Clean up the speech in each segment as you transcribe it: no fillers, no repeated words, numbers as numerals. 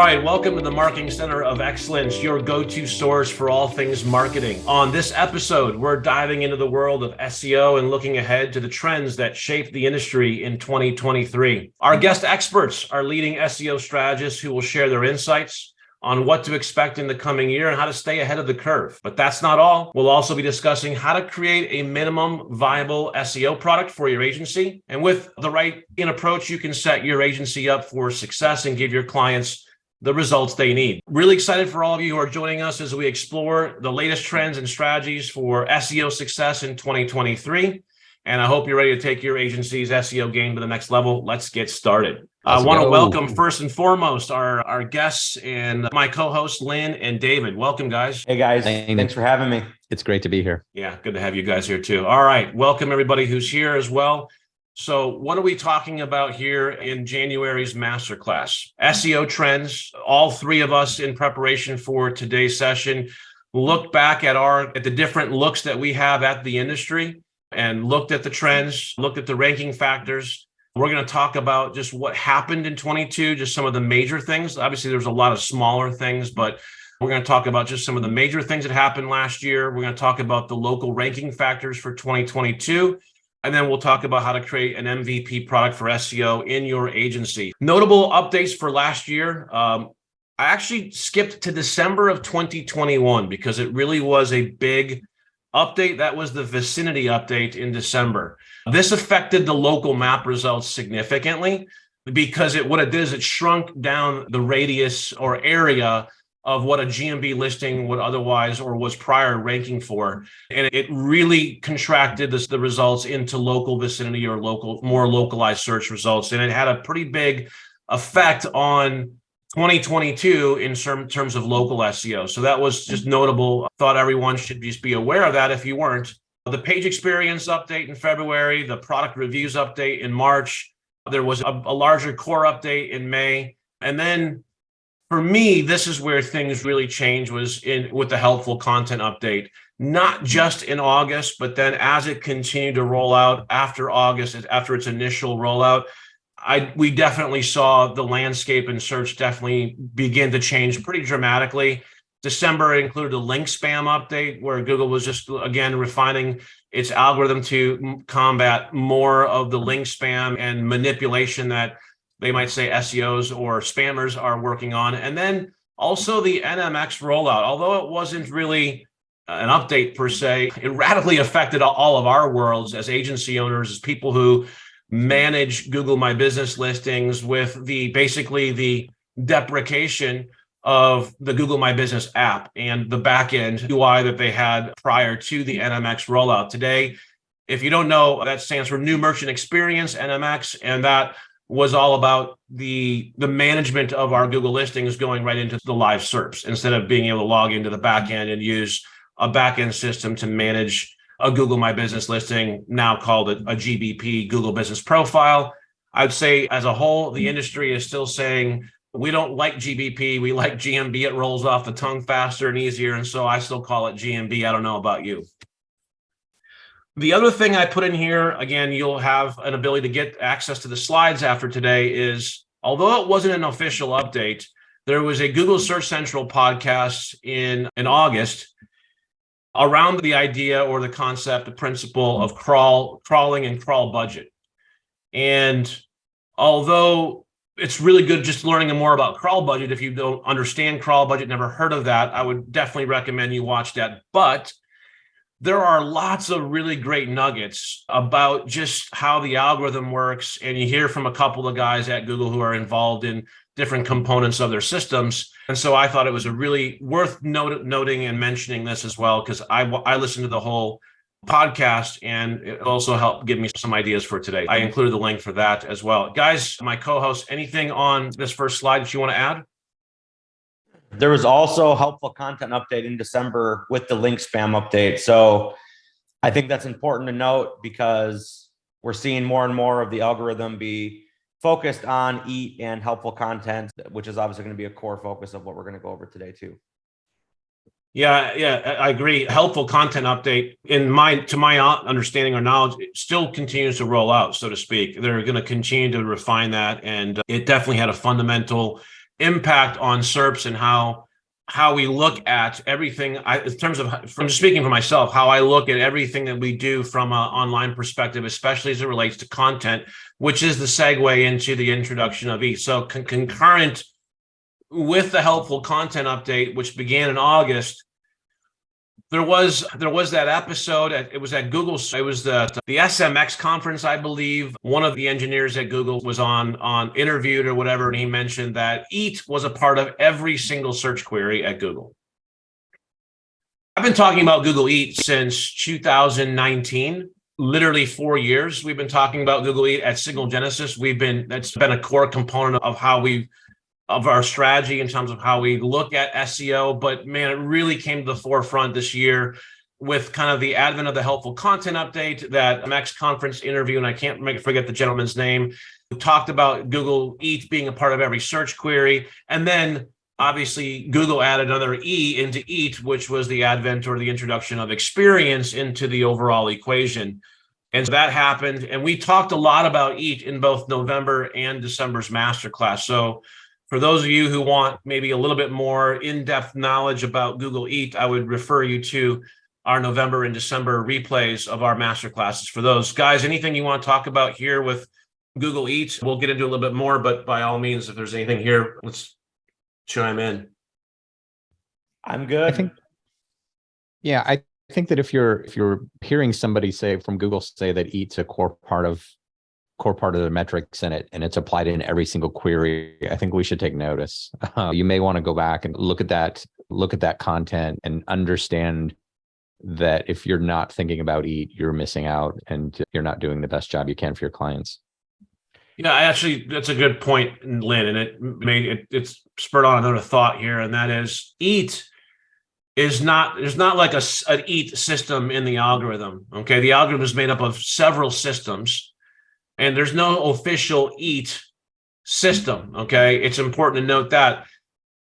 right, welcome to the Marketing Center of Excellence, your go-to source for all things marketing. On this episode, we're diving into the world of SEO and looking ahead to the trends that shape the industry in 2023. Our guest experts are leading SEO strategists who will share their insights on what to expect in the coming year and how to stay ahead of the curve. But that's not all. We'll also be discussing how to create a minimum viable SEO product for your agency. And with the right approach, you can set your agency up for success and give your clients the results they need. Really excited for all of you who are joining us as we explore the latest trends and strategies for SEO success in 2023. And I hope you're ready to take your agency's SEO game to the next level. Let's get started. I want to welcome first and foremost our guests and my co-hosts, Lynn and David. Welcome, guys. Hey, guys. Thanks for having me. It's great to be here. Yeah, good to have you guys here too. All right. Welcome everybody who's here as well. So what are we talking about here in January's Masterclass? SEO trends. All three of us in preparation for today's session look back at the different looks that we have at the industry and looked at the trends, looked at the ranking factors. We're going to talk about just what happened in 22, just some of the major things. Obviously, there's a lot of smaller things, but we're going to talk about just some of the major things that happened last year. We're going to talk about the local ranking factors for 2022. And then we'll talk about how to create an MVP product for SEO in your agency. Notable updates for last year. I actually skipped to December of 2021 because it really was a big update. That was the vicinity update in December. This affected the local map results significantly because what it did is it shrunk down the radius or area of what a GMB listing would otherwise or was prior ranking for. And it really contracted the results into local vicinity or more localized search results. And it had a pretty big effect on 2022 in terms of local SEO. So that was just notable. I thought everyone should just be aware of that if you weren't. The page experience update in February, the product reviews update in March. There was a larger core update in May. And then for me, this is where things really changed with the helpful content update, not just in August, but then as it continued to roll out after August, after its initial rollout, we definitely saw the landscape in search definitely begin to change pretty dramatically. December included a link spam update where Google was just, again, refining its algorithm to combat more of the link spam and manipulation that they might say SEOs or spammers are working on. And then also the NMX rollout, although it wasn't really an update per se, it radically affected all of our worlds as agency owners, as people who manage Google My Business listings with basically the deprecation of the Google My Business app and the backend UI that they had prior to the NMX rollout. Today, if you don't know, that stands for New Merchant Experience, NMX, and that was all about the management of our Google listings going right into the live SERPs instead of being able to log into the backend and use a backend system to manage a Google My Business listing, now called a GBP, Google Business Profile. I'd say as a whole, the industry is still saying, we don't like GBP, we like GMB. It rolls off the tongue faster and easier. And so I still call it GMB. I don't know about you. The other thing I put in here, again, you'll have an ability to get access to the slides after today is, although it wasn't an official update, there was a Google Search Central podcast in August around the idea or the concept, the principle of crawling and crawl budget. And although it's really good just learning more about crawl budget, if you don't understand crawl budget, never heard of that, I would definitely recommend you watch that. But there are lots of really great nuggets about just how the algorithm works. And you hear from a couple of guys at Google who are involved in different components of their systems. And so I thought it was a really worth noting and mentioning this as well, because I listened to the whole podcast and it also helped give me some ideas for today. I included the link for that as well. Guys, my co-host, anything on this first slide that you want to add? There was also a helpful content update in December with the link spam update. So I think that's important to note because we're seeing more and more of the algorithm be focused on EAT and helpful content, which is obviously going to be a core focus of what we're going to go over today too. Yeah, I agree. Helpful content update, to my understanding or knowledge, it still continues to roll out, so to speak. They're going to continue to refine that, and it definitely had a fundamental impact on SERPs and how we look at everything. In terms of, from speaking for myself, how I look at everything that we do from an online perspective, especially as it relates to content, which is the segue into the introduction of EAT. So concurrent with the helpful content update, which began in August, there was that episode. It was at Google. It was the SMX conference, I believe. One of the engineers at Google was on interviewed or whatever, and he mentioned that EAT was a part of every single search query at Google. I've been talking about Google EAT since 2019. Literally 4 years. We've been talking about Google EAT at Signal Genesis. That's been a core component of of our strategy in terms of how we look at SEO. But man, it really came to the forefront this year with kind of the advent of the helpful content update, that MX conference interview, and I can't forget the gentleman's name, who talked about Google EAT being a part of every search query. And then obviously Google added another E into EAT, which was the advent or the introduction of experience into the overall equation. And so that happened. And we talked a lot about EAT in both November and December's masterclass. So for those of you who want maybe a little bit more in-depth knowledge about Google EAT, I would refer you to our November and December replays of our masterclasses. For those guys, anything you want to talk about here with Google EAT, we'll get into a little bit more, but by all means, if there's anything here, let's chime in. I'm good. I think that if you're hearing somebody say from Google say that EAT's a core part of the metrics in it, and it's applied in every single query, I think we should take notice. You may want to go back and look at that content and understand that if you're not thinking about EAT, you're missing out and you're not doing the best job you can for your clients. Yeah, that's a good point, Lynn, and it's spurred on another thought here, and that is EAT is not, there's not like an EAT system in the algorithm. Okay, the algorithm is made up of several systems. And there's no official EAT system, okay? It's important to note that.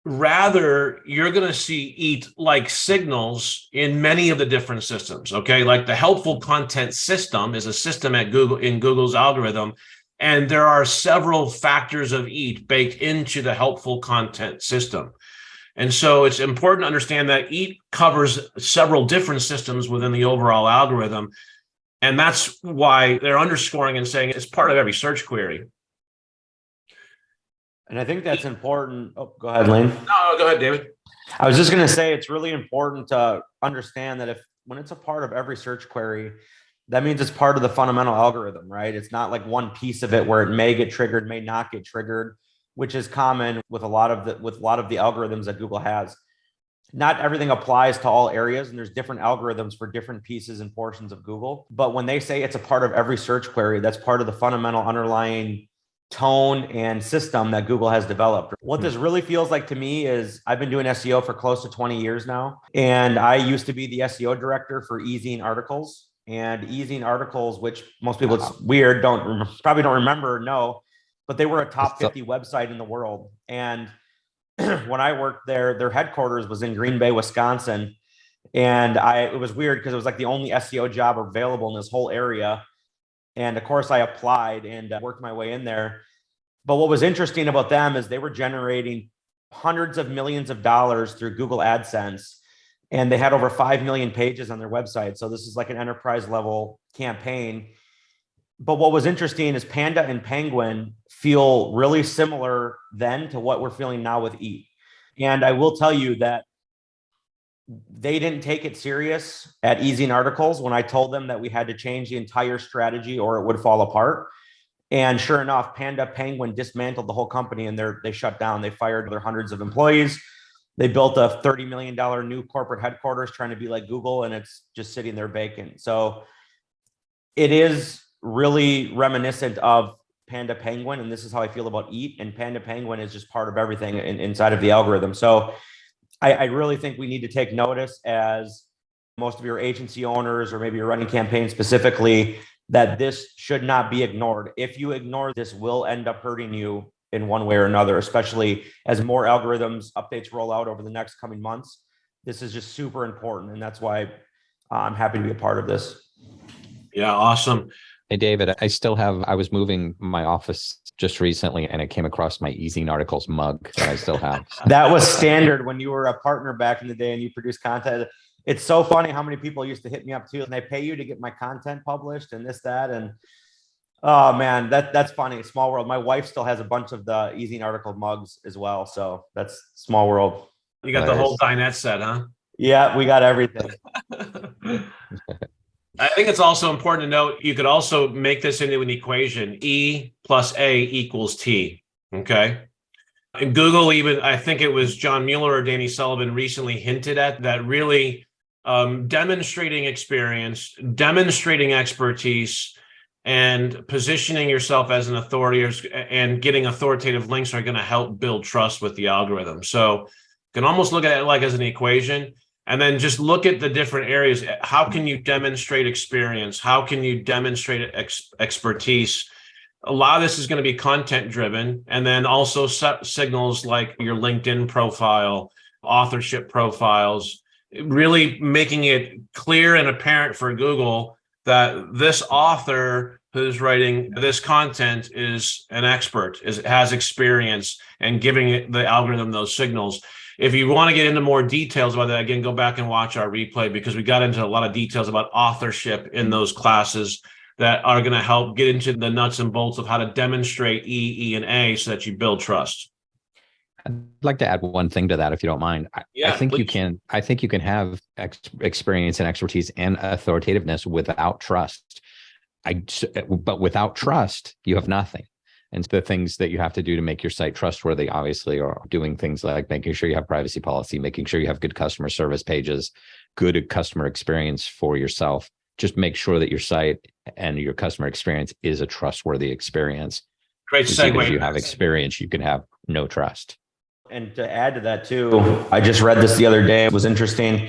Rather, you're going to see EAT like signals in many of the different systems, okay? Like the helpful content system is a system at Google, in Google's algorithm, and there are several factors of EAT baked into the helpful content system. And so it's important to understand that EAT covers several different systems within the overall algorithm. And that's why they're underscoring and saying it's part of every search query. And I think that's important. Oh, go ahead, Lane. No, go ahead, David. I was just going to say it's really important to understand that when it's a part of every search query, that means it's part of the fundamental algorithm, right? It's not like one piece of it where it may get triggered, may not get triggered, which is common with a lot of the algorithms that Google has. Not everything applies to all areas, and there's different algorithms for different pieces and portions of Google. But when they say it's a part of every search query, that's part of the fundamental underlying tone and system that Google has developed. What this really feels like to me is I've been doing SEO for close to 20 years now, and I used to be the SEO director for Easel Articles. And Easel Articles, which most people, it's weird, probably don't remember, no, but they were a top 50 website in the world. And when I worked there, their headquarters was in Green Bay, Wisconsin. And it was weird because it was like the only SEO job available in this whole area. And of course I applied and worked my way in there. But what was interesting about them is they were generating hundreds of millions of dollars through Google AdSense. And they had over 5 million pages on their website. So this is like an enterprise level campaign. But what was interesting is Panda and Penguin feel really similar then to what we're feeling now with EAT. And I will tell you that they didn't take it serious at Easel Articles when I told them that we had to change the entire strategy or it would fall apart. And sure enough, Panda Penguin dismantled the whole company and they shut down. They fired their hundreds of employees. They built a $30 million new corporate headquarters trying to be like Google, and it's just sitting there vacant. So it is really reminiscent of Panda Penguin, and this is how I feel about EAT. And Panda Penguin is just part of everything inside of the algorithm. So I really think we need to take notice, as most of your agency owners, or maybe you're running campaigns specifically, that this should not be ignored. If you ignore this, will end up hurting you in one way or another, especially as more algorithms updates roll out over the next coming months. This is just super important, and that's why I'm happy to be a part of this. Yeah, awesome. Hey, David, I was moving my office just recently, and it came across my Easel Articles mug that I still have. That was standard when you were a partner back in the day and you produced content. It's so funny how many people used to hit me up too, and they pay you to get my content published and this, that, and oh man, that's funny. Small world. My wife still has a bunch of the Easel Article mugs as well. So that's small world. You got the whole dinette set, huh? Yeah, we got everything. I think it's also important to note, you could also make this into an equation. E plus A equals T, okay? And Google even, I think it was John Mueller or Danny Sullivan recently hinted at that really demonstrating experience, demonstrating expertise, and positioning yourself as an authority and getting authoritative links are going to help build trust with the algorithm. So you can almost look at it like as an equation. And then just look at the different areas. How can you demonstrate experience? How can you demonstrate expertise? A lot of this is going to be content driven. And then also signals like your LinkedIn profile, authorship profiles, really making it clear and apparent for Google that this author who's writing this content is an expert, has experience, and giving the algorithm those signals. If you want to get into more details about that, again, go back and watch our replay because we got into a lot of details about authorship in those classes that are going to help get into the nuts and bolts of how to demonstrate E, E, and A so that you build trust. I'd like to add one thing to that, if you don't mind. I think please. you can have experience and expertise and authoritativeness without trust. But without trust, you have nothing. And the things that you have to do to make your site trustworthy, obviously, are doing things like making sure you have privacy policy, making sure you have good customer service pages, good customer experience for yourself. Just make sure that your site and your customer experience is a trustworthy experience. Great segue. If you have experience, you can have no trust. And to add to that too, I just read this the other day. It was interesting.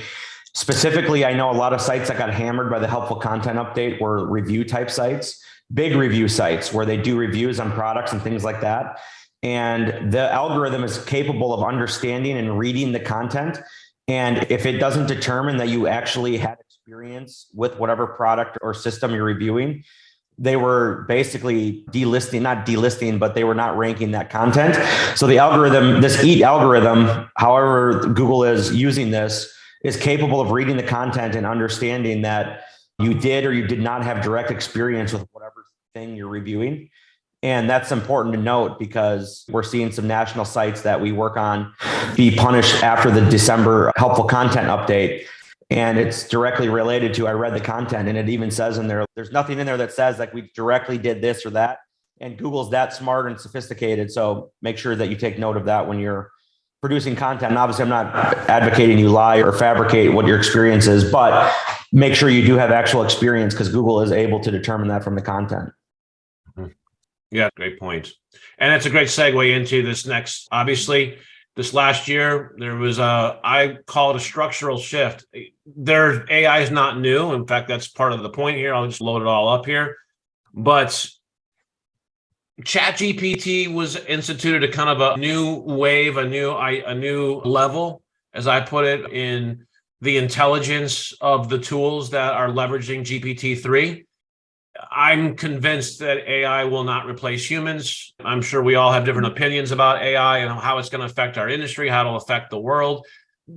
Specifically, I know a lot of sites that got hammered by the helpful content update were review type sites. Big review sites where they do reviews on products and things like that. And the algorithm is capable of understanding and reading the content. And if it doesn't determine that you actually had experience with whatever product or system you're reviewing, they were basically not delisting, but they were not ranking that content. So the algorithm, this EAT algorithm, however Google is using this, is capable of reading the content and understanding that you did or you did not have direct experience with whatever thing you're reviewing. And that's important to note because we're seeing some national sites that we work on be punished after the December helpful content update. And it's directly related to, I read the content and it even says in there, there's nothing in there that says like we directly did this or that. And Google's that smart and sophisticated. So make sure that you take note of that when you're producing content. And obviously I'm not advocating you lie or fabricate what your experience is, but make sure you do have actual experience because Google is able to determine that from the content. Yeah, great point. And it's a great segue into this next. Obviously, this last year, there was I call it a structural shift. Their AI is not new. In fact, that's part of the point here. I'll just load it all up here. But ChatGPT was instituted a kind of a new wave, a new level, as I put it, in the intelligence of the tools that are leveraging GPT-3. I'm convinced that AI will not replace humans. I'm sure we all have different opinions about AI and how it's going to affect our industry, how it'll affect the world.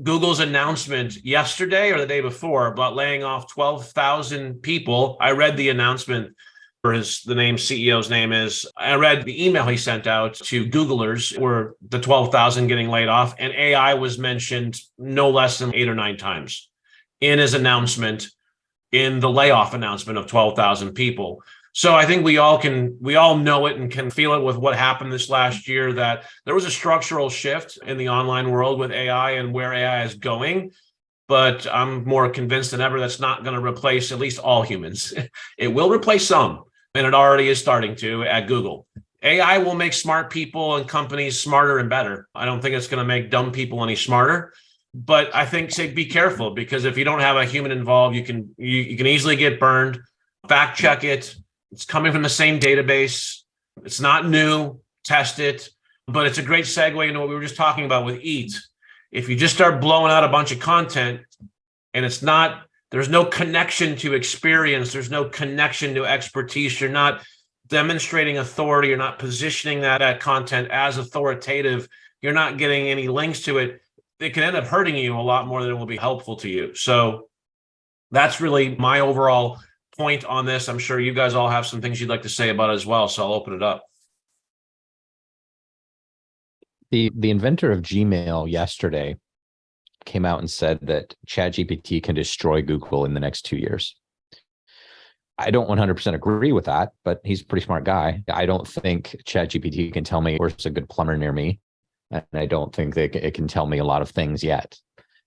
Google's announcement yesterday or the day before about laying off 12,000 people. I read the announcement for the CEO's name is. I read the email he sent out to Googlers where the 12,000 getting laid off, and AI was mentioned no less than 8 or 9 times in his announcement, in the layoff announcement of 12,000 people. So I think we all know it and can feel it with what happened this last year, that there was a structural shift in the online world with AI and where AI is going. But I'm more convinced than ever that's not going to replace at least all humans. It will replace some, and it already is starting to at Google. AI will make smart people and companies smarter and better. I don't think it's going to make dumb people any smarter. But I think be careful, because if you don't have a human involved, you can easily get burned. Fact check it. It's coming from the same database. It's not new. Test it. But it's a great segue into what we were just talking about with EAT. If you just start blowing out a bunch of content and there's no connection to experience, there's no connection to expertise, you're not demonstrating authority, you're not positioning that content as authoritative, you're not getting any links to it, it can end up hurting you a lot more than it will be helpful to you. So that's really my overall point on this. I'm sure you guys all have some things you'd like to say about it as well, so I'll open it up. The inventor of Gmail yesterday came out and said that ChatGPT can destroy Google in the next 2 years. I don't 100% agree with that, but he's a pretty smart guy. I don't think ChatGPT can tell me where's a good plumber near me. And I don't think that it can tell me a lot of things yet.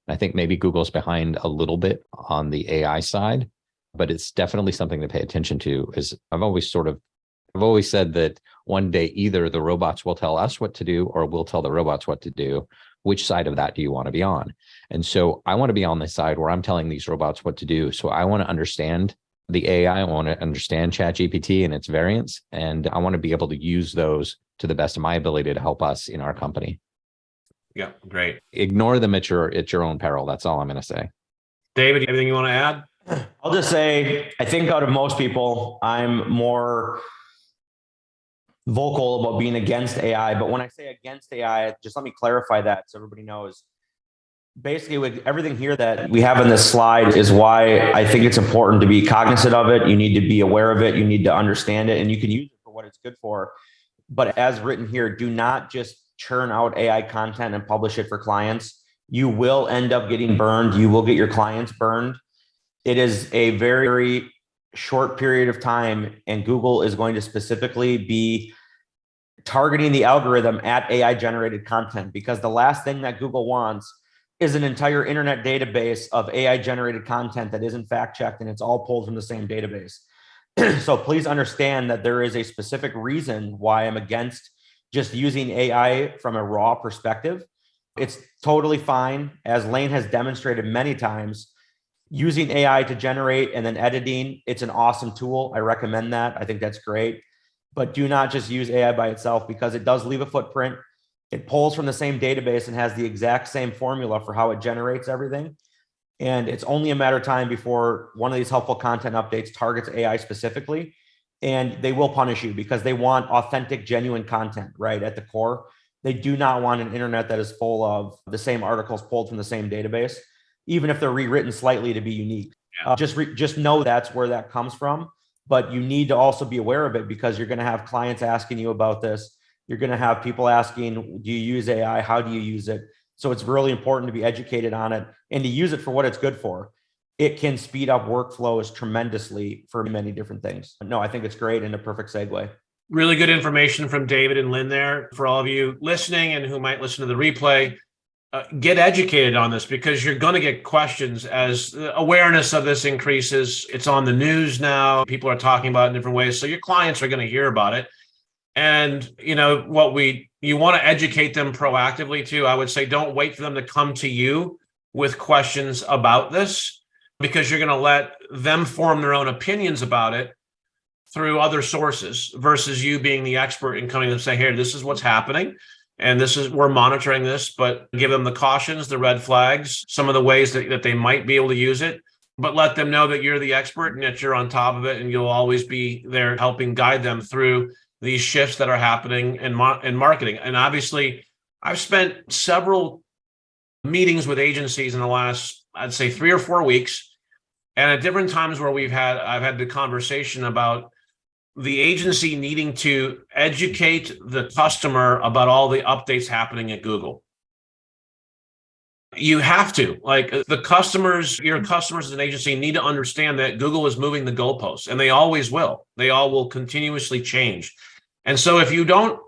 I think maybe Google's behind a little bit on the AI side, but it's definitely something to pay attention to. I've always said that one day either the robots will tell us what to do or we'll tell the robots what to do. Which side of that do you want to be on? And so I want to be on the side where I'm telling these robots what to do. So I want to understand the AI, I want to understand ChatGPT and its variants, and I want to be able to use those to the best of my ability to help us in our company. Yeah, great. Ignore them at your own peril. That's all I'm going to say. David, anything you want to add? I'll just say, I think out of most people, I'm more vocal about being against AI. But when I say against AI, just let me clarify that so everybody knows. Basically, with everything here that we have in this slide is why I think it's important to be cognizant of it. You need to be aware of it. You need to understand it, and you can use it for what it's good for. But as written here, do not just churn out AI content and publish it for clients. You will end up getting burned. You will get your clients burned. It is a very, very short period of time, and Google is going to specifically be targeting the algorithm at AI generated content, because the last thing that Google wants is an entire internet database of AI generated content that isn't fact checked and it's all pulled from the same database. So please understand that there is a specific reason why I'm against just using AI from a raw perspective. It's totally fine, as Lane has demonstrated many times. Using AI to generate and then editing, it's an awesome tool. I recommend that. I think that's great. But do not just use AI by itself, because it does leave a footprint. It pulls from the same database and has the exact same formula for how it generates everything. And it's only a matter of time before one of these helpful content updates targets AI specifically, and they will punish you because they want authentic, genuine content, right? At the core, they do not want an internet that is full of the same articles pulled from the same database, even if they're rewritten slightly to be unique. Yeah. Just know that's where that comes from, but you need to also be aware of it, because you're going to have clients asking you about this. You're going to have people asking, do you use AI? How do you use it? So it's really important to be educated on it and to use it for what it's good for. It can speed up workflows tremendously for many different things. No, I think it's great and a perfect segue. Really good information from David and Lynn there. For all of you listening and who might listen to the replay, get educated on this, because you're going to get questions as the awareness of this increases. It's on the news now. People are talking about it in different ways. So your clients are going to hear about it. And you want to educate them proactively too. I would say don't wait for them to come to you with questions about this, because you're going to let them form their own opinions about it through other sources, versus you being the expert and coming and saying, here, this is what's happening. And we're monitoring this, but give them the cautions, the red flags, some of the ways that they might be able to use it, but let them know that you're the expert and that you're on top of it, and you'll always be there helping guide them through these shifts that are happening in marketing. And obviously, I've spent several meetings with agencies in the last, I'd say 3 or 4 weeks. And at different times where I've had the conversation about the agency needing to educate the customer about all the updates happening at Google. You have to, like, your customers as an agency need to understand that Google is moving the goalposts, and they always will. They all will continuously change. And so if you don't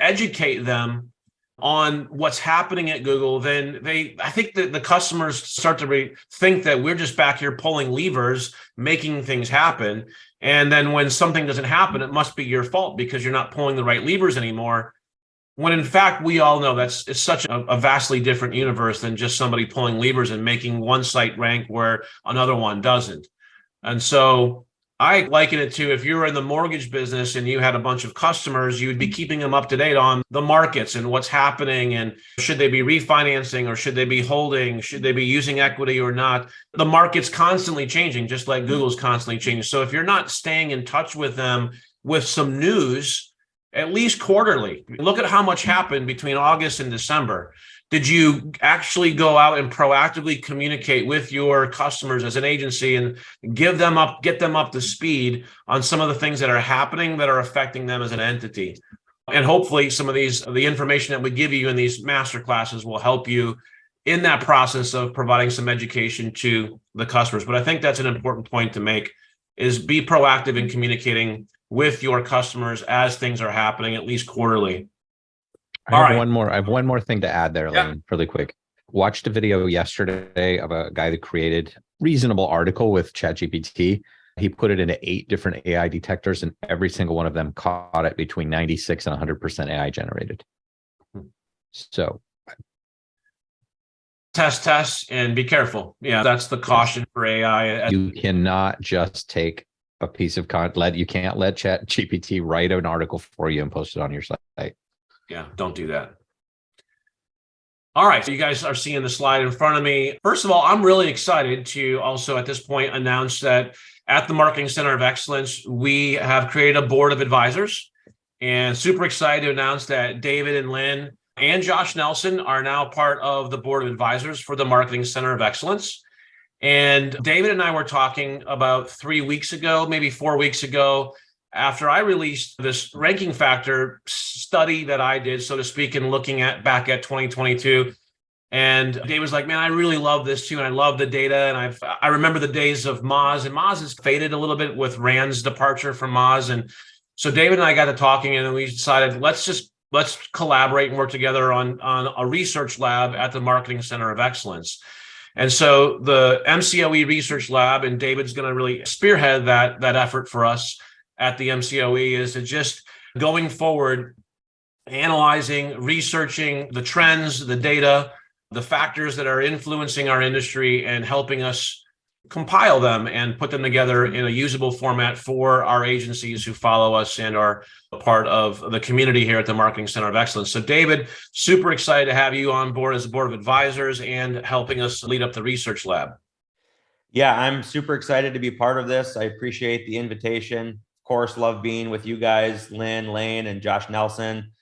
educate them on what's happening at Google, then I think that the customers start to think that we're just back here pulling levers, making things happen. And then when something doesn't happen, it must be your fault because you're not pulling the right levers anymore. When in fact, we all know it's such a vastly different universe than just somebody pulling levers and making one site rank where another one doesn't. And so I liken it to, if you were in the mortgage business and you had a bunch of customers, you would be keeping them up to date on the markets and what's happening, and should they be refinancing or should they be holding, should they be using equity or not. The market's constantly changing, just like Google's constantly changing. So if you're not staying in touch with them with some news, at least quarterly. Look at how much happened between August and December. Did you actually go out and proactively communicate with your customers as an agency and get them up to speed on some of the things that are happening that are affecting them as an entity? And hopefully some of the information that we give you in these master classes will help you in that process of providing some education to the customers. But I think that's an important point to make, is be proactive in communicating with your customers as things are happening, at least quarterly. I have one more thing to add there, Yeah. Lane, really quick. Watched a video yesterday of a guy that created a reasonable article with ChatGPT. He put it into 8 different AI detectors, and every single one of them caught it between 96 and 100% AI generated. So test, and be careful. Yeah, that's the caution for AI. you cannot just take a piece of content. You can't let ChatGPT write an article for you and post it on your site. Yeah, don't do that. All right, so you guys are seeing the slide in front of me. First of all, I'm really excited to also at this point announce that at the Marketing Center of Excellence, we have created a board of advisors, and super excited to announce that David and Lynn and Josh Nelson are now part of the board of advisors for the Marketing Center of Excellence. And David and I were talking about 3 weeks ago, maybe 4 weeks ago, after I released this ranking factor study that I did, so to speak, and looking back at 2022. And Dave was like, man, I really love this too. And I love the data. And I remember the days of Moz, and Moz has faded a little bit with Rand's departure from Moz. And so David and I got to talking, and we decided, let's collaborate and work together on a research lab at the Marketing Center of Excellence. And so the MCOE Research Lab, and David's going to really spearhead that effort for us at the MCOE, is to just going forward, analyzing, researching the trends, the data, the factors that are influencing our industry, and helping us compile them and put them together in a usable format for our agencies who follow us and are a part of the community here at the Marketing Center of Excellence. So David, super excited to have you on board as a board of advisors and helping us lead up the research lab. Yeah, I'm super excited to be part of this. I appreciate the invitation. Of course, love being with you guys, Lynn, Lane, and Josh Nelson.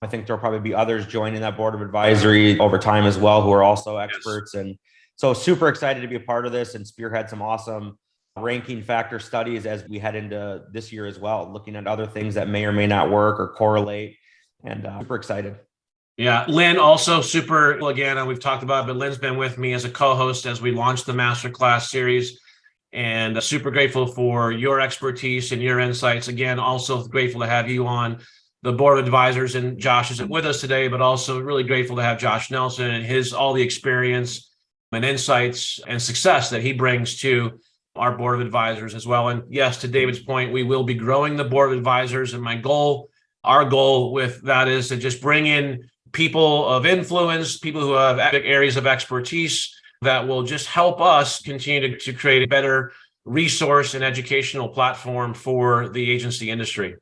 I think there'll probably be others joining that board of advisory over time as well, who are also experts. Yes. And so super excited to be a part of this and spearhead some awesome ranking factor studies as we head into this year as well, looking at other things that may or may not work or correlate, and super excited. Yeah, Lynn also super, again, and we've talked about it, but Lynn's been with me as a co-host as we launched the Masterclass series, and super grateful for your expertise and your insights. Again, also grateful to have you on the board of advisors, and Josh isn't with us today, but also really grateful to have Josh Nelson and all the experience and insights and success that he brings to our board of advisors as well. And yes, to David's point, we will be growing the board of advisors. And our goal with that is to just bring in people of influence, people who have areas of expertise that will just help us continue to create a better resource and educational platform for the agency industry.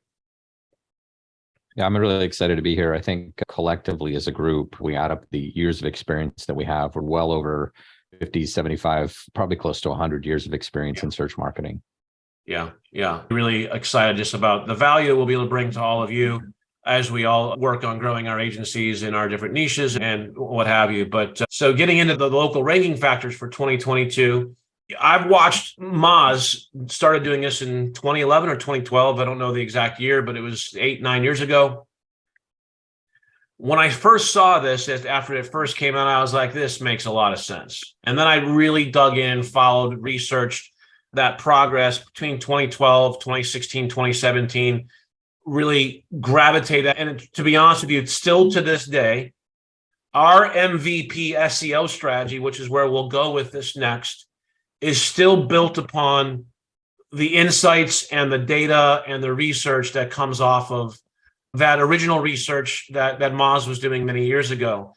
Yeah, I'm really excited to be here. I think collectively as a group, we add up the years of experience that we have. We're well over 50, 75, probably close to 100 years of experience in search marketing. Yeah. Really excited just about the value we'll be able to bring to all of you as we all work on growing our agencies in our different niches and what have you. But so getting into the local ranking factors for 2022, I've watched Moz started doing this in 2011 or 2012. I don't know the exact year, but it was 8-9 years ago. When I first saw this, after it first came out, I was like, this makes a lot of sense. And then I really dug in, followed, researched that progress between 2012, 2016, 2017, really gravitated. And to be honest with you, still to this day, our MVP SEO strategy, which is where we'll go with this next, is still built upon the insights and the data and the research that comes off of that original research that Moz was doing many years ago.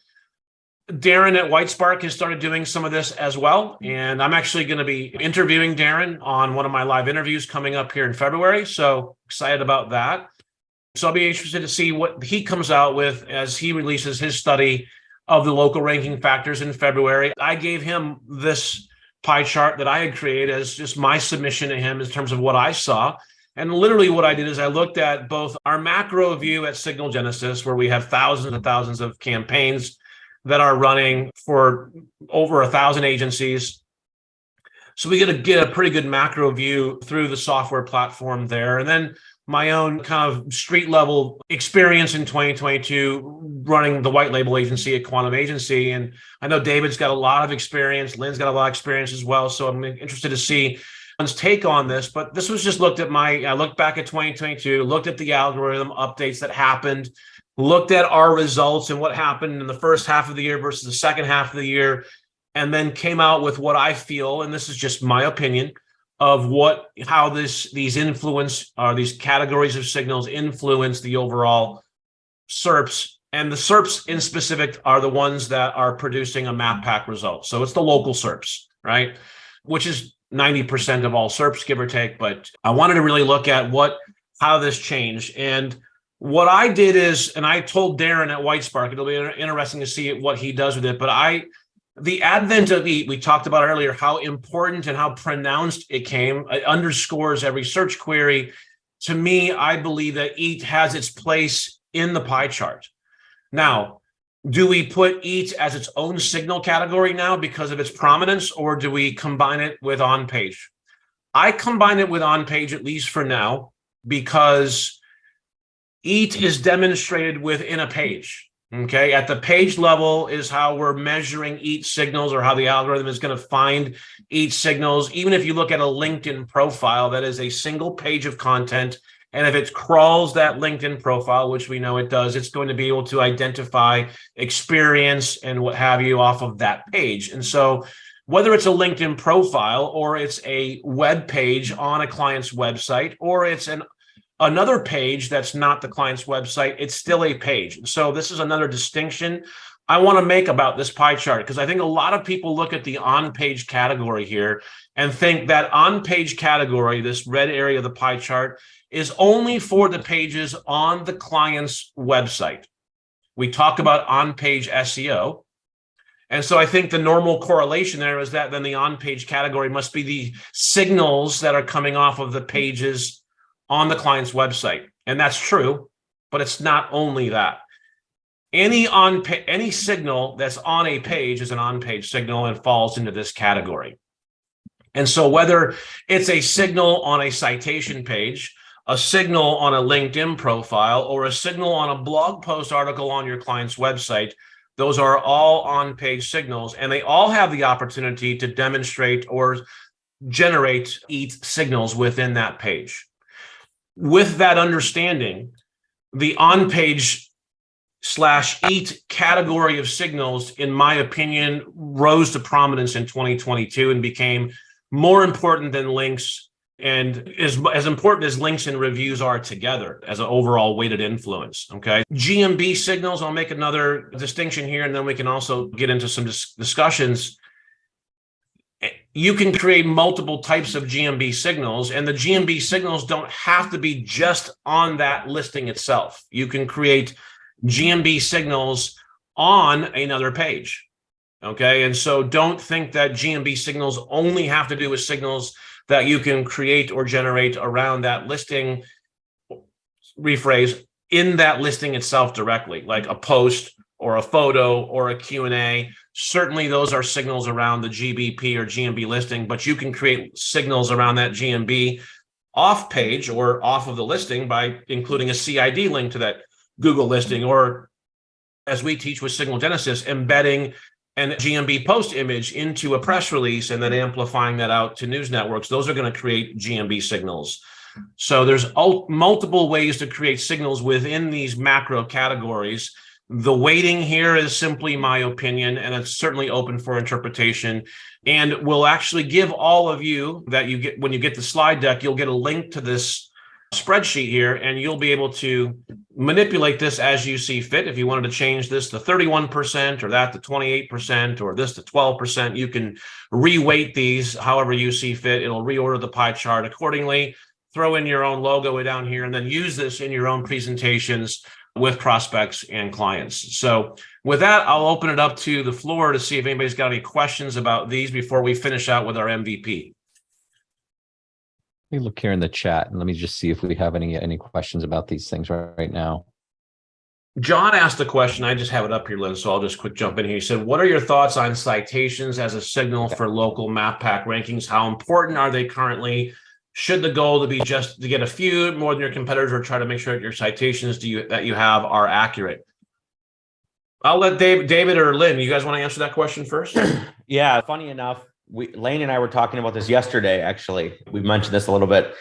Darren at Whitespark has started doing some of this as well. And I'm actually going to be interviewing Darren on one of my live interviews coming up here in February. So excited about that. So I'll be interested to see what he comes out with as he releases his study of the local ranking factors in February. I gave him this pie chart that I had created as just my submission to him in terms of what I saw. And literally what I did is I looked at both our macro view at Signal Genesis, where we have thousands and thousands of campaigns that are running for over 1,000 agencies. So we get a pretty good macro view through the software platform there. And then my own kind of street level experience in 2022 running the white label agency at Quantum Agency. And I know David's got a lot of experience. Lynn's got a lot of experience as well. So I'm interested to see one's take on this. But this was just I looked back at 2022, looked at the algorithm updates that happened, looked at our results and what happened in the first half of the year versus the second half of the year, and then came out with what I feel, and this is just my opinion, of how these these categories of signals influence the overall SERPs. And the SERPs in specific are the ones that are producing a map pack result. So it's the local SERPs, right? Which is 90% of all SERPs, give or take. But I wanted to really look at how this changed. And what I did is, and I told Darren at Whitespark, it'll be interesting to see what he does with it. But the advent of EAT, we talked about earlier, how important and how pronounced it came. It underscores every search query. To me, I believe that EAT has its place in the pie chart. Now, do we put EAT as its own signal category now because of its prominence, or do we combine it with on-page? I combine it with on-page, at least for now, because EAT is demonstrated within a page. Okay, at the page level is how we're measuring EAT signals, or how the algorithm is going to find EAT signals. Even if you look at a LinkedIn profile, that is a single page of content. And if it crawls that LinkedIn profile, which we know it does, it's going to be able to identify experience and what have you off of that page. And so whether it's a LinkedIn profile, or it's a web page on a client's website, or it's another page that's not the client's website, it's still a page. So this is another distinction I want to make about this pie chart, because I think a lot of people look at the on-page category here and think that on-page category, this red area of the pie chart, is only for the pages on the client's website. We talk about on-page SEO. And so I think the normal correlation there is that then the on-page category must be the signals that are coming off of the pages on the client's website. And that's true, but it's not only that. Any signal that's on a page is an on-page signal and falls into this category. And so whether it's a signal on a citation page, a signal on a LinkedIn profile, or a signal on a blog post article on your client's website, those are all on-page signals, and they all have the opportunity to demonstrate or generate EAT signals within that page. With that understanding, the on-page /EAT category of signals, in my opinion, rose to prominence in 2022 and became more important than links, and is as important as links and reviews are together as an overall weighted influence. Okay. GMB signals, I'll make another distinction here, and then we can also get into some discussions. You can create multiple types of GMB signals, and the GMB signals don't have to be just on that listing itself. You can create GMB signals on another page. Okay. And so don't think that GMB signals only have to do with signals that you can create or generate around that listing, rephrase, in that listing itself directly, like a post or a photo or a Q&A. Certainly those are signals around the GBP or GMB listing, but you can create signals around that GMB off page or off of the listing by including a CID link to that Google listing, or as we teach with Signal Genesis, embedding an GMB post image into a press release and then amplifying that out to news networks. Those are going to create GMB signals. So there's multiple ways to create signals within these macro categories. The weighting here is simply my opinion, and it's certainly open for interpretation. And we'll actually give all of you that you get, when you get the slide deck, you'll get a link to this spreadsheet here, and you'll be able to manipulate this as you see fit. If you wanted to change this to 31% or that to 28% or this to 12%, you can reweight these however you see fit. It'll reorder the pie chart accordingly, throw in your own logo down here, and then use this in your own presentations with prospects and clients. So with that, I'll open it up to the floor to see if anybody's got any questions about these before we finish out with our MVP. Let me look here in the chat and let me just see if we have any questions about these things right now. John asked a question. I just have it up here, Lynn, so I'll just quick jump in here. He said, what are your thoughts on citations as a signal for local map pack rankings? How important are they currently? Should the goal to be just to get a few more than your competitors, or try to make sure that your citations that you have are accurate? I'll let David or Lynn, you guys want to answer that question first? Yeah, funny enough, Lane and I were talking about this yesterday, actually. We mentioned this a little bit.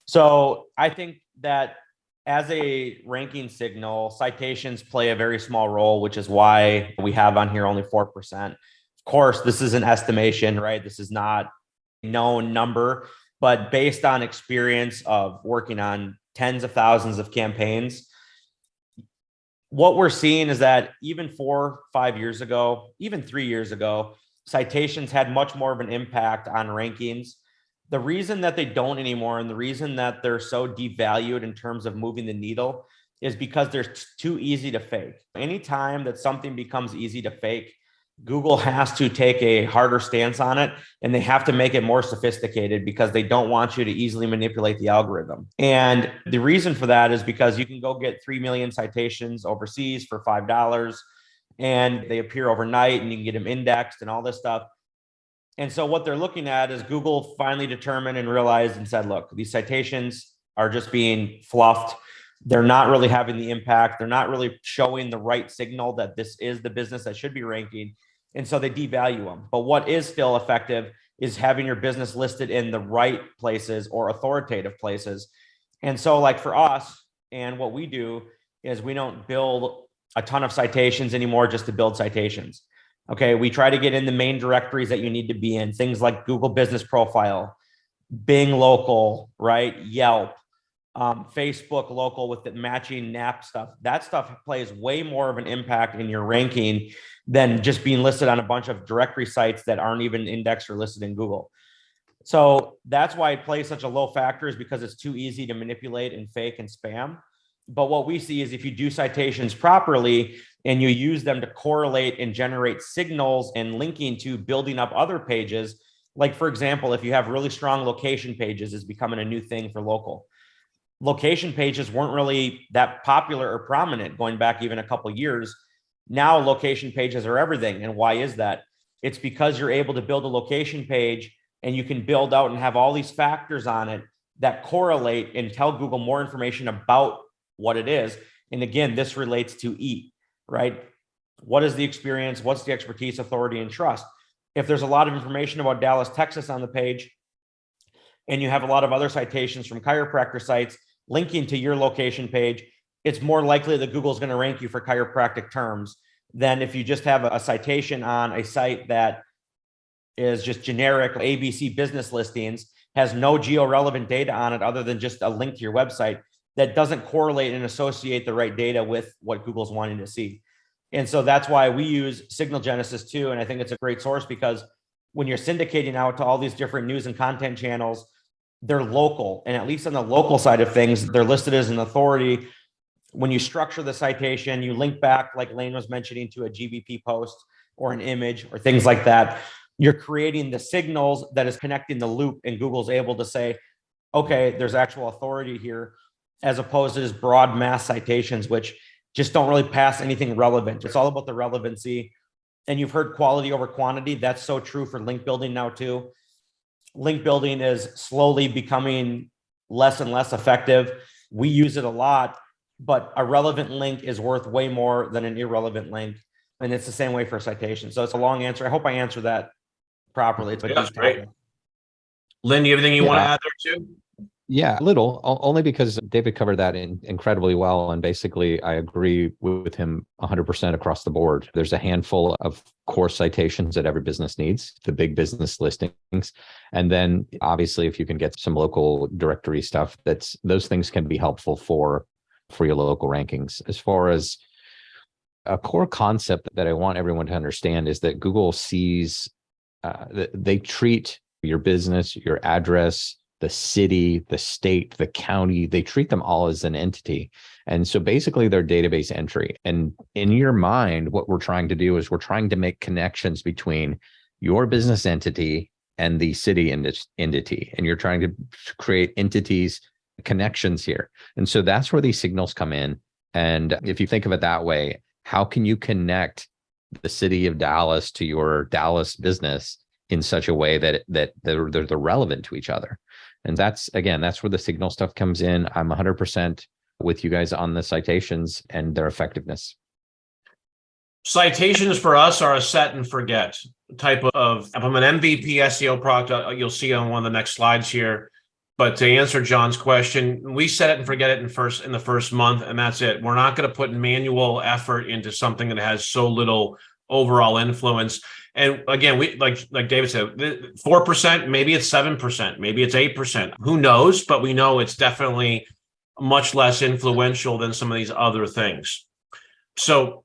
So I think that as a ranking signal, citations play a very small role, which is why we have on here only 4%. Of course, this is an estimation, right? This is not a known number, but based on experience of working on tens of thousands of campaigns, what we're seeing is that even 4, 5 years ago, even 3 years ago, citations had much more of an impact on rankings. The reason that they don't anymore, and the reason that they're so devalued in terms of moving the needle, is because they're too easy to fake. Anytime that something becomes easy to fake, Google has to take a harder stance on it, and they have to make it more sophisticated because they don't want you to easily manipulate the algorithm. And the reason for that is because you can go get 3 million citations overseas for $5, and they appear overnight, and you can get them indexed and all this stuff. And so what they're looking at is Google finally determined and realized and said, look, these citations are just being fluffed. They're not really having the impact. They're not really showing the right signal that this is the business that should be ranking. And so they devalue them. But what is still effective is having your business listed in the right places or authoritative places. And so like for us, and what we do is we don't build a ton of citations anymore just to build citations. Okay, we try to get in the main directories that you need to be in, things like Google Business Profile, Bing Local, right? Yelp, Facebook Local with the matching NAP stuff. That stuff plays way more of an impact in your ranking than just being listed on a bunch of directory sites that aren't even indexed or listed in Google. So that's why it plays such a low factor, is because it's too easy to manipulate and fake and spam. But what we see is if you do citations properly and you use them to correlate and generate signals and linking to building up other pages, like for example, if you have really strong location pages, is becoming a new thing for local. Location pages weren't really that popular or prominent going back even a couple of years. Now location pages are everything. And why is that? It's because you're able to build a location page and you can build out and have all these factors on it that correlate and tell Google more information about what it is. And again, this relates to EAT, right? What is the experience? What's the expertise, authority, and trust? If there's a lot of information about Dallas, Texas on the page, and you have a lot of other citations from chiropractor sites linking to your location page, it's more likely that Google's going to rank you for chiropractic terms than if you just have a citation on a site that is just generic ABC business listings, has no geo-relevant data on it other than just a link to your website that doesn't correlate and associate the right data with what Google's wanting to see. And so that's why we use Signal Genesis too. And I think it's a great source because when you're syndicating out to all these different news and content channels, they're local. And at least on the local side of things, they're listed as an authority. When you structure the citation, you link back, like Lane was mentioning, to a GBP post or an image or things like that. You're creating the signals that is connecting the loop, and Google's able to say, okay, there's actual authority here, as opposed to just broad mass citations, which just don't really pass anything relevant. It's all about the relevancy. And you've heard quality over quantity. That's so true for link building now too. Link building is slowly becoming less and less effective. We use it a lot, but a relevant link is worth way more than an irrelevant link. And it's the same way for citations. So it's a long answer. I hope I answered that properly. It's Yeah, great. Lynn, you have anything you want to add there too? Yeah, a little, only because David covered that incredibly well. And basically, I agree with him 100% across the board. There's a handful of core citations that every business needs, the big business listings. And then obviously, if you can get some local directory stuff, those things can be helpful for your local rankings. As far as a core concept that I want everyone to understand is that Google sees, they treat your business, your address, the city, the state, the county, they treat them all as an entity. And so basically they're database entry. And in your mind, what we're trying to do is we're trying to make connections between your business entity and the city entity, and you're trying to create entities, connections here. And so that's where these signals come in. And if you think of it that way, how can you connect the city of Dallas to your Dallas business in such a way that they're relevant to each other? And that's where the signal stuff comes in. I'm 100% with you guys on the citations and their effectiveness. Citations for us are a set and forget type of, if I'm an MVP SEO product, you'll see on one of the next slides here. But to answer John's question, we set it and forget it in the first month, and that's it. We're not going to put manual effort into something that has so little overall influence. And again, we like David said, 4%, maybe it's 7%, maybe it's 8%. Who knows? But we know it's definitely much less influential than some of these other things. So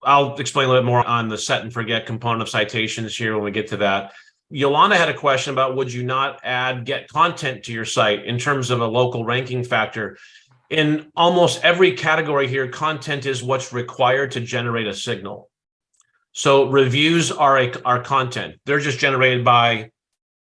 I'll explain a little bit more on the set and forget component of citations here when we get to that. Yolanda had a question about, would you not get content to your site in terms of a local ranking factor? In almost every category here, content is what's required to generate a signal. So reviews are content. They're just generated by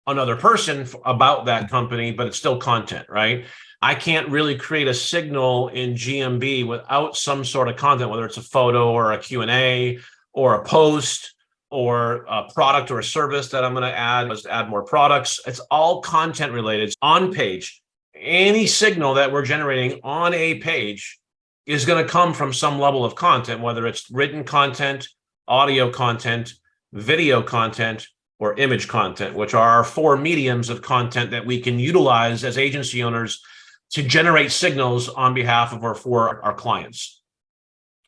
another person about that company, but it's still content, right? I can't really create a signal in GMB without some sort of content, whether it's a photo or a Q&A or a post or a product or a service that I'm going to add more products. It's all content related. On page, any signal that we're generating on a page is going to come from some level of content, whether it's written content, audio content, video content, or image content, which are our four mediums of content that we can utilize as agency owners to generate signals on behalf of for our clients.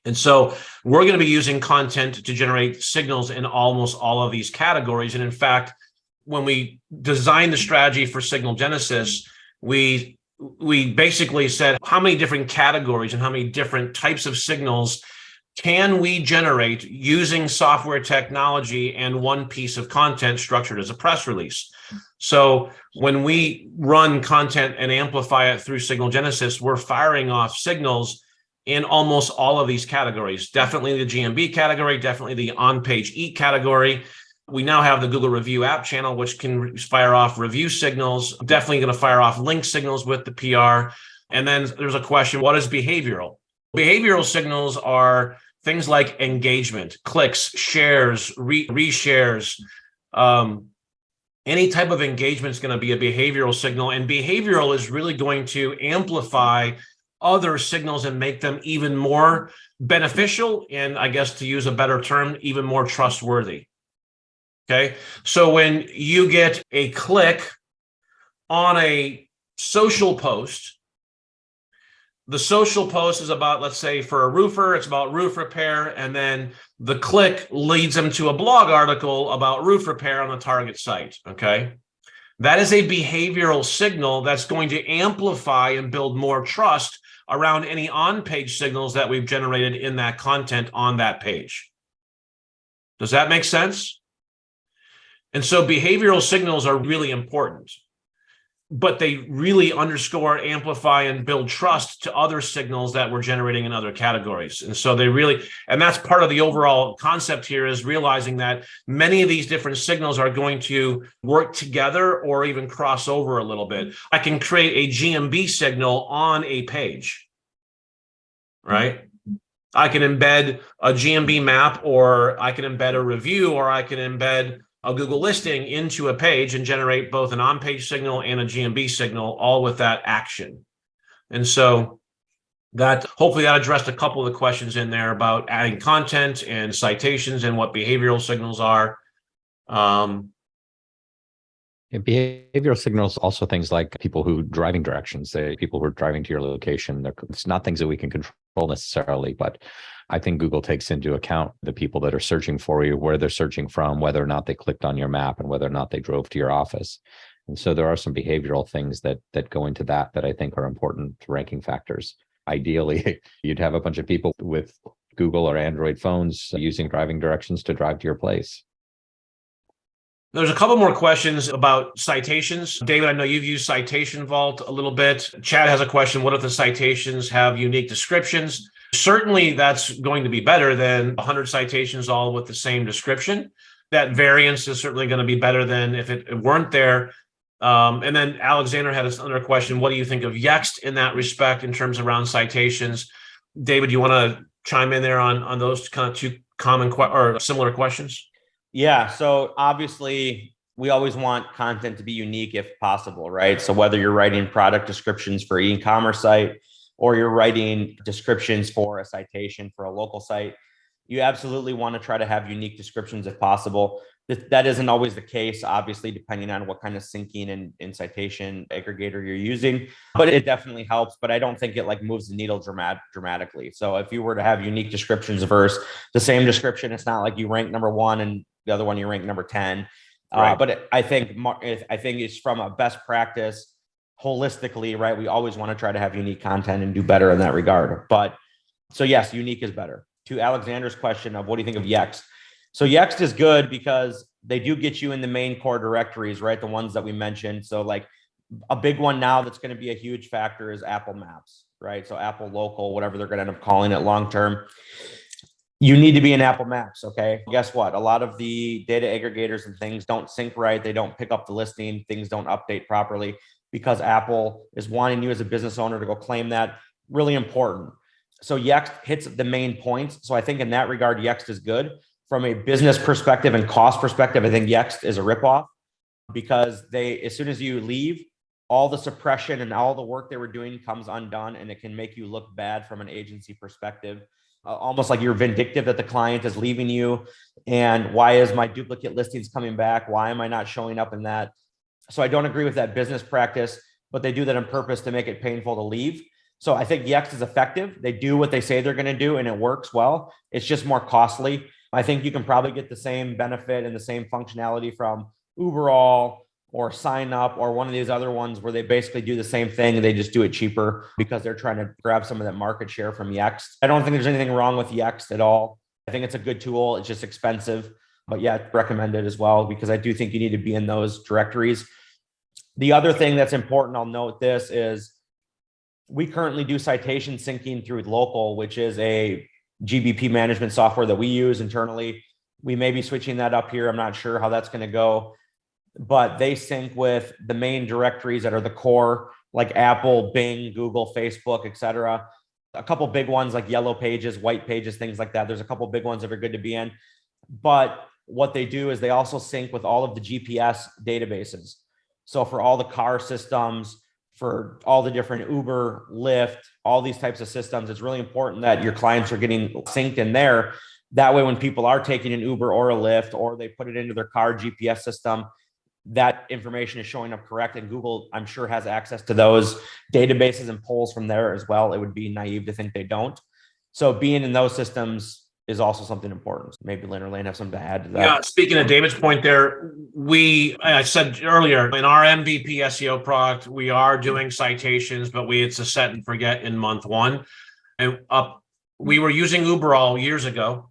And so we're going to be using content to generate signals in almost all of these categories. And in fact, when we designed the strategy for signal genesis, we basically said, how many different categories and how many different types of signals can we generate using software technology and one piece of content structured as a press release? So when we run content and amplify it through Signal Genesis, we're firing off signals in almost all of these categories. Definitely the GMB category, definitely the on-page EAT category. We now have the Google Review app channel, which can fire off review signals, definitely going to fire off link signals with the PR. And then there's a question, what is behavioral? Behavioral signals are things like engagement, clicks, shares, reshares. Any type of engagement is going to be a behavioral signal, and behavioral is really going to amplify other signals and make them even more beneficial, and I guess to use a better term, even more trustworthy. Okay, so when you get a click on a social post, the social post is about, let's say for a roofer, it's about roof repair, and then the click leads them to a blog article about roof repair on the target site, okay? That is a behavioral signal that's going to amplify and build more trust around any on-page signals that we've generated in that content on that page. Does that make sense? And so behavioral signals are really important, but they really underscore, amplify, and build trust to other signals that we're generating in other categories. And so and that's part of the overall concept here, is realizing that many of these different signals are going to work together or even cross over a little bit. I can create a GMB signal on a page, right? I can embed a GMB map, or I can embed a review, or I can embed a Google listing into a page and generate both an on-page signal and a GMB signal, all with that action. And so that hopefully that addressed a couple of the questions in there about adding content and citations and what behavioral signals are. Behavioral signals, also things like people who driving directions, people who are driving to your location. It's not things that we can control necessarily, but I think Google takes into account the people that are searching for you, where they're searching from, whether or not they clicked on your map, and whether or not they drove to your office. And so there are some behavioral things that go into that I think are important ranking factors. Ideally, you'd have a bunch of people with Google or Android phones using driving directions to drive to your place. There's a couple more questions about citations. David, I know you've used Citation Vault a little bit. Chad has a question. What if the citations have unique descriptions? Certainly, that's going to be better than 100 citations all with the same description. that variance is certainly going to be better than if it weren't there. And then Alexander had another question. What do you think of Yext in that respect in terms around citations? David, you want to chime in there on those kind of two common or similar questions? Yeah. So obviously we always want content to be unique if possible, right? So whether you're writing product descriptions for an e-commerce site or you're writing descriptions for a citation for a local site, you absolutely want to try to have unique descriptions if possible. That isn't always the case, obviously, depending on what kind of syncing and citation aggregator you're using, but it definitely helps. But I don't think it like moves the needle dramatically. So if you were to have unique descriptions versus the same description, it's not like you rank number 1 and the other one you rank number 10. Right. But I think it's from a best practice holistically, right? We always want to try to have unique content and do better in that regard. But so yes, unique is better. To Alexander's question of what do you think of Yext? So Yext is good because they do get you in the main core directories, right? The ones that we mentioned. So like a big one now that's going to be a huge factor is Apple Maps, right? So Apple Local, whatever they're going to end up calling it long term. You need to be in Apple Maps, okay? Guess what? A lot of the data aggregators and things don't sync right. They don't pick up the listing. Things don't update properly because Apple is wanting you as a business owner to go claim that. Really important. So Yext hits the main points. So I think in that regard, Yext is good. From a business perspective and cost perspective, I think Yext is a ripoff because as soon as you leave, all the suppression and all the work they were doing comes undone, and it can make you look bad from an agency perspective. Almost like you're vindictive that the client is leaving you. And why is my duplicate listings coming back? Why am I not showing up in that? So I don't agree with that business practice, but they do that on purpose to make it painful to leave. So I think Yext is effective. They do what they say they're going to do, and it works well. It's just more costly. I think you can probably get the same benefit and the same functionality from Uberall or Sign Up or one of these other ones where they basically do the same thing and they just do it cheaper because they're trying to grab some of that market share from Yext. I don't think there's anything wrong with Yext at all. I think it's a good tool. It's just expensive, but yeah, recommended as well because I do think you need to be in those directories. The other thing that's important, I'll note this, is we currently do citation syncing through Local, which is a GBP management software that we use internally. We may be switching that up here. I'm not sure how that's going to go, but they sync with the main directories that are the core, like Apple, Bing, Google, Facebook, etc. A couple big ones like Yellow Pages, White Pages, things like that. There's a couple big ones that are good to be in. But what they do is they also sync with all of the GPS databases. So for all the car systems, for all the different Uber, Lyft, all these types of systems, it's really important that your clients are getting synced in there. That way, when people are taking an Uber or a Lyft, or they put it into their car GPS system, that information is showing up correct. And Google, I'm sure, has access to those databases and polls from there as well. It would be naive to think they don't. So being in those systems is also something important. Maybe Lynn or Lane have something to add to that. Yeah, speaking of David's point there, I said earlier, in our MVP SEO product, we are doing citations, but it's a set and forget in month 1. And we were using Uberall years ago.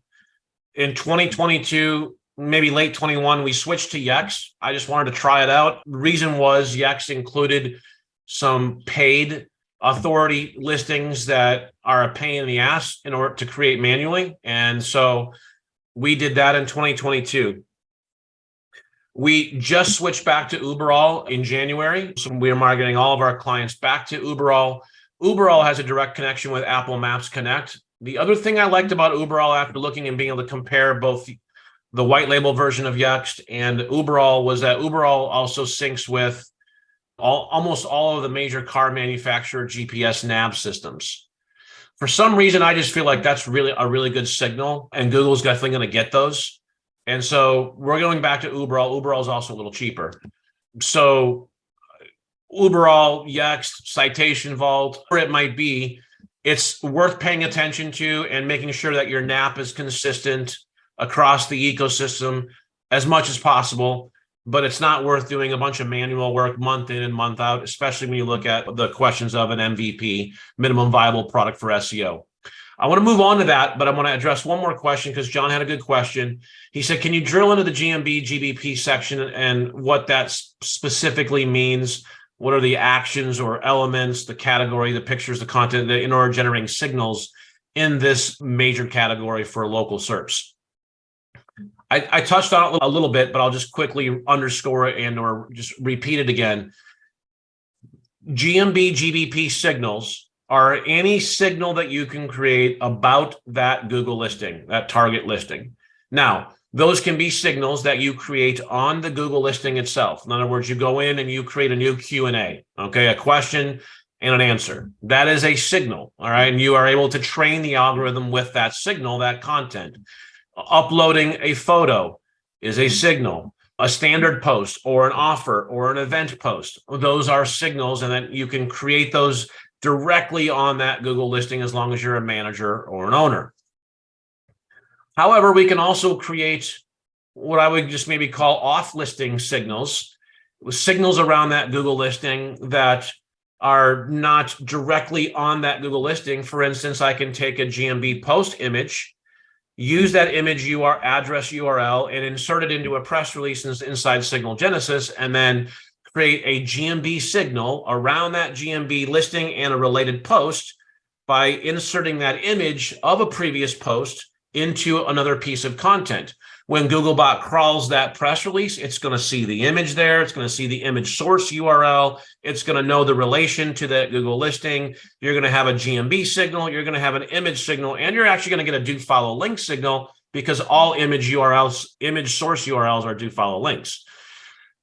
In 2022, maybe late 21, we switched to Yext. I just wanted to try it out. The reason was Yext included some paid authority listings that are a pain in the ass in order to create manually. And so we did that in 2022. We just switched back to Uberall in January. So we are migrating all of our clients back to Uberall. Uberall has a direct connection with Apple Maps Connect. The other thing I liked about Uberall after looking and being able to compare both the white label version of Yext and Uberall was that Uberall also syncs with almost all of the major car manufacturer GPS nav systems. For some reason, I just feel like that's really a really good signal, and Google's definitely going to get those. And so we're going back to Uberall. Uberall is also a little cheaper. So Uberall, Yext, Citation Vault, whatever it might be, it's worth paying attention to and making sure that your NAP is consistent across the ecosystem as much as possible. But it's not worth doing a bunch of manual work month in and month out, especially when you look at the questions of an MVP, minimum viable product for SEO. I want to move on to that, but I want to address one more question because John had a good question. He said, can you drill into the GMB, GBP section and what that specifically means? What are the actions or elements, the category, the pictures, the content in order generating signals in this major category for local SERPs? I touched on it a little bit, but I'll just quickly underscore it and or just repeat it again. GMB, GBP signals are any signal that you can create about that Google listing, that target listing. Now, those can be signals that you create on the Google listing itself. In other words, you go in and you create a new Q&A, okay, a question and an answer. That is a signal, all right? And you are able to train the algorithm with that signal, that content. Uploading a photo is a signal. A standard post or an offer or an event post, those are signals, and then you can create those directly on that Google listing as long as you're a manager or an owner. However, we can also create what I would just maybe call off-listing signals, signals around that Google listing that are not directly on that Google listing. For instance, I can take a GMB post image, use that image address URL and insert it into a press release inside Signal Genesis, and then create a GMB signal around that GMB listing and a related post by inserting that image of a previous post into another piece of content. When Googlebot crawls that press release, it's going to see the image there. It's going to see the image source URL. It's going to know the relation to that Google listing. You're going to have a GMB signal. You're going to have an image signal, and you're actually going to get a do follow link signal because all image URLs, image source URLs are do follow links.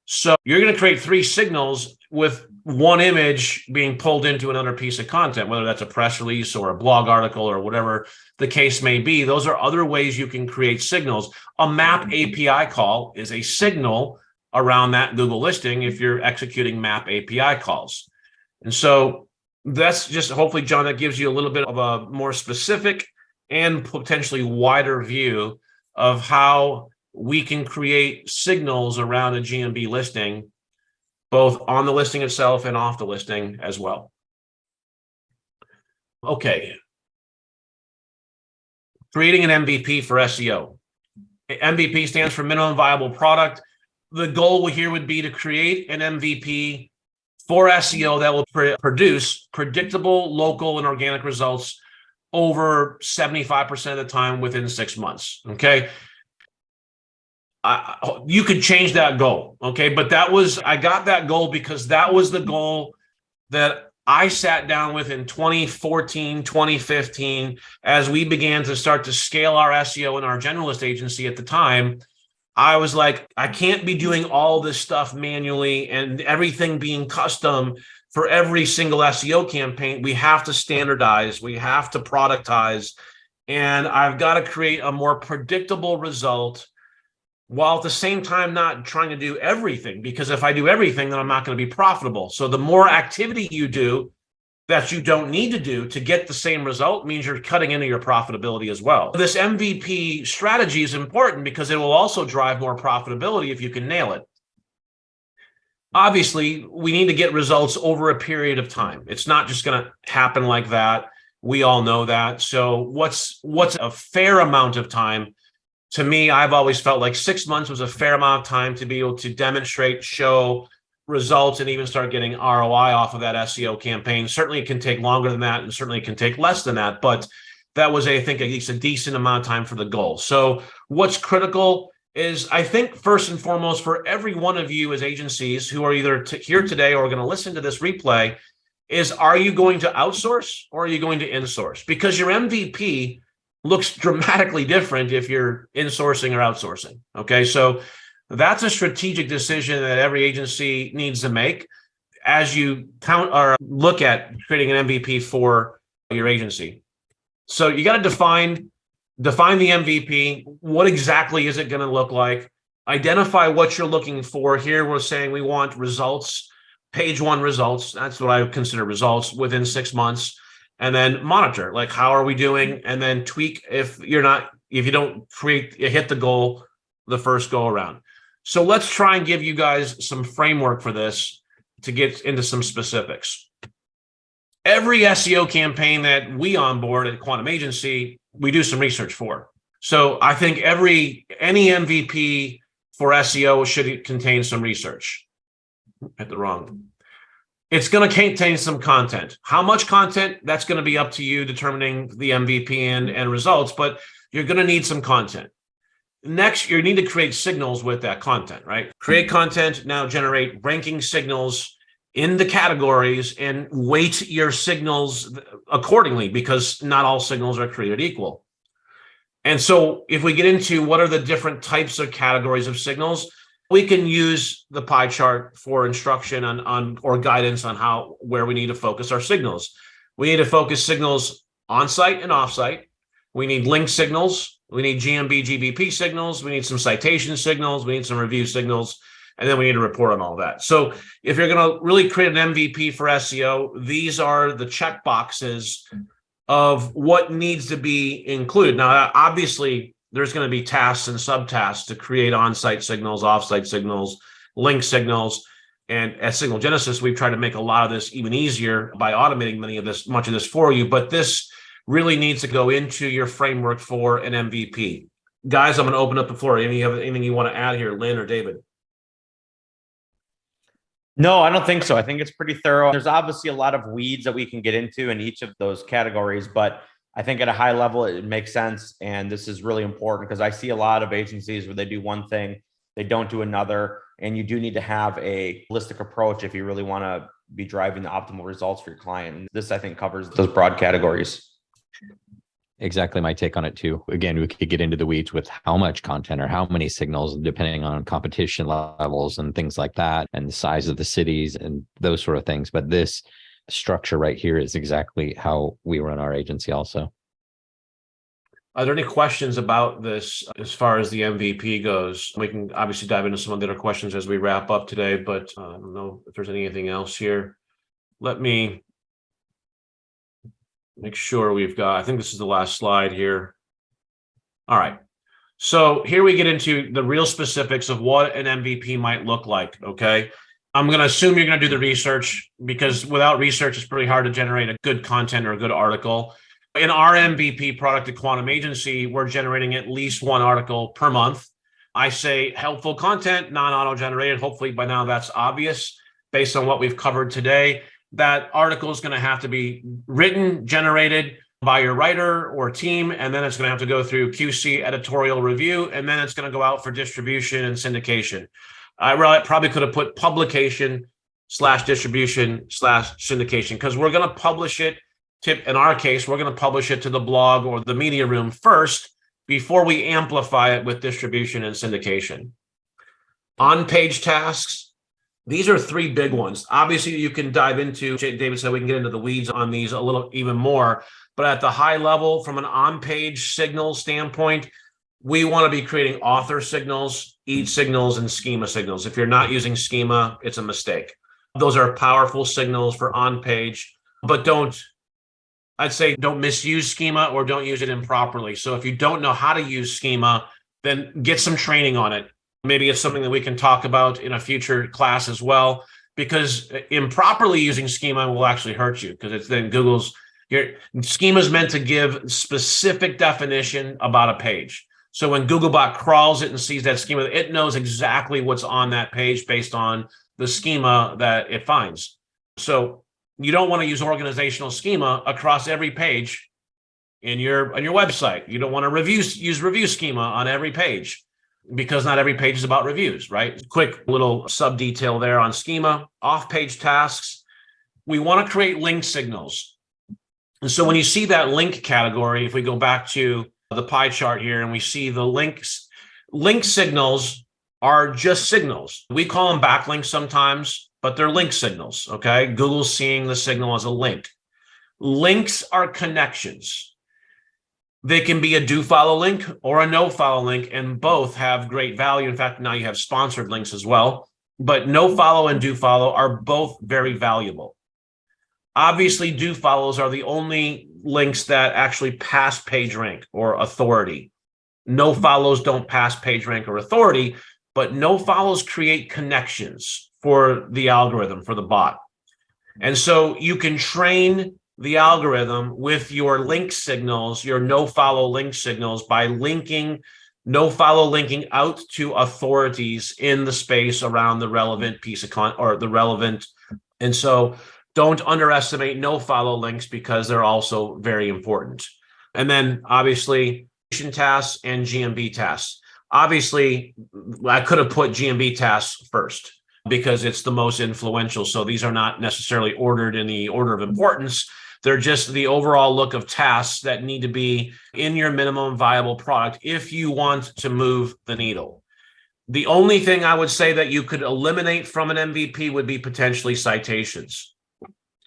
So you're going to create 3 signals with one image being pulled into another piece of content, whether that's a press release or a blog article or whatever the case may be. Those are other ways you can create signals. A map API call is a signal around that Google listing if you're executing map API calls. And so that's just, hopefully, John, that gives you a little bit of a more specific and potentially wider view of how we can create signals around a GMB listing, both on the listing itself and off the listing as well. Okay. Creating an MVP for SEO. MVP stands for minimum viable product. The goal here would be to create an MVP for SEO that will produce predictable local and organic results over 75% of the time within 6 months. Okay. You could change that goal. Okay. But I got that goal because that was the goal that I sat down with in 2014, 2015, as we began to start to scale our SEO and our generalist agency at the time. I was like, I can't be doing all this stuff manually and everything being custom for every single SEO campaign. We have to standardize, we have to productize, and I've got to create a more predictable result while at the same time not trying to do everything, because if I do everything, then I'm not going to be profitable. So the more activity you do that you don't need to do to get the same result means you're cutting into your profitability as well. This MVP strategy is important because it will also drive more profitability if you can nail it. Obviously, we need to get results over a period of time. It's not just going to happen like that. We all know that. So what's a fair amount of time? To me, I've always felt like 6 months was a fair amount of time to be able to demonstrate, show results, and even start getting ROI off of that SEO campaign. Certainly it can take longer than that, and certainly it can take less than that, but that was, I think, at least a decent amount of time for the goal. So what's critical is, I think, first and foremost, for every one of you as agencies who are either here today or going to listen to this replay, is, are you going to outsource or are you going to insource? Because your MVP looks dramatically different if you're insourcing or outsourcing. Okay, so that's a strategic decision that every agency needs to make as you count or look at creating an MVP for your agency. So you got to define the MVP. What exactly is it going to look like? Identify what you're looking for. Here we're saying we want results, page 1 results. That's what I would consider results within 6 months. And then monitor, like, how are we doing? And then tweak if you don't hit the goal the first go around. So let's try and give you guys some framework for this to get into some specifics. Every SEO campaign that we onboard at Quantum Agency, we do some research for. So I think any MVP for SEO should contain some research. Hit the wrong. It's going to contain some content. How much content? That's going to be up to you determining the MVP and results, but you're going to need some content. Next, you need to create signals with that content, right? Create content, now generate ranking signals in the categories and weight your signals accordingly, because not all signals are created equal. And so if we get into what are the different types of categories of signals, we can use the pie chart for instruction on or guidance on where we need to focus our signals. We need to focus signals on-site and off-site. We need link signals. We need GMB, GBP signals. We need some citation signals. We need some review signals. And then we need to report on all that. So if you're going to really create an MVP for SEO, these are the check boxes of what needs to be included. Now, obviously, there's going to be tasks and subtasks to create on-site signals, off-site signals, link signals. And at Signal Genesis, we've tried to make a lot of this even easier by automating much of this for you. But this really needs to go into your framework for an MVP. Guys, I'm going to open up the floor. Anything you want to add here, Lynn or David? No, I don't think so. I think it's pretty thorough. There's obviously a lot of weeds that we can get into in each of those categories, but I think at a high level, it makes sense. And this is really important because I see a lot of agencies where they do one thing, they don't do another. And you do need to have a holistic approach if you really want to be driving the optimal results for your client. And this, I think, covers those broad categories. Exactly my take on it too. Again, we could get into the weeds with how much content or how many signals, depending on competition levels and things like that, and the size of the cities and those sort of things. But this structure right here is exactly how we run our agency also. Are there any questions about this as far as the MVP goes? We can obviously dive into some of the other questions as we wrap up today, but I don't know if there's anything else here. Let me make sure we've got, I think this is the last slide here. All right. So here we get into the real specifics of what an MVP might look like, okay? I'm going to assume you're going to do the research, because without research, it's pretty hard to generate a good content or a good article. In our MVP product at Quantum Agency, we're generating at least one article per month. I say helpful content, non-auto-generated. Hopefully by now that's obvious based on what we've covered today. That article is going to have to be written, generated by your writer or team, and then it's going to have to go through QC editorial review, and then it's going to go out for distribution and syndication. I probably could have put publication/distribution/syndication, because we're going to publish it. In our case, we're going to publish it to the blog or the media room first before we amplify it with distribution and syndication. On-page tasks. These are three big ones. Obviously, you can dive into, David said we can get into the weeds on these a little even more, but at the high level, from an on-page signal standpoint, we want to be creating author signals, EAT signals, and schema signals. If you're not using schema, it's a mistake. Those are powerful signals for on-page, but I'd say don't misuse schema or don't use it improperly. So if you don't know how to use schema, then get some training on it. Maybe it's something that we can talk about in a future class as well, because improperly using schema will actually hurt you, because it's then your schema is meant to give specific definition about a page. So when Googlebot crawls it and sees that schema, it knows exactly what's on that page based on the schema that it finds. So you don't want to use organizational schema across every page on your website. You don't want to use review schema on every page, because not every page is about reviews, right? Quick little sub detail there on schema. Off-page tasks. We want to create link signals. And so when you see that link category, if we go back to the pie chart here and we see the links, link signals are just signals. We call them backlinks sometimes, but they're link signals, okay? Google's seeing the signal as a link. Links are connections. They can be a do follow link or a no follow link, and both have great value. In fact, now you have sponsored links as well, but no follow and do follow are both very valuable. Obviously, do follows are the only links that actually pass PageRank or authority. No follows don't pass PageRank or authority, but no follows create connections for the algorithm, for the bot. And so you can train the algorithm with your link signals, your no follow link signals, by no follow linking out to authorities in the space around the relevant piece of content or the relevant. And so don't underestimate no follow links, because they're also very important. And then obviously tasks and GMB tasks. Obviously, I could have put GMB tasks first because it's the most influential. So these are not necessarily ordered in the order of importance. They're just the overall look of tasks that need to be in your minimum viable product if you want to move the needle. The only thing I would say that you could eliminate from an MVP would be potentially citations.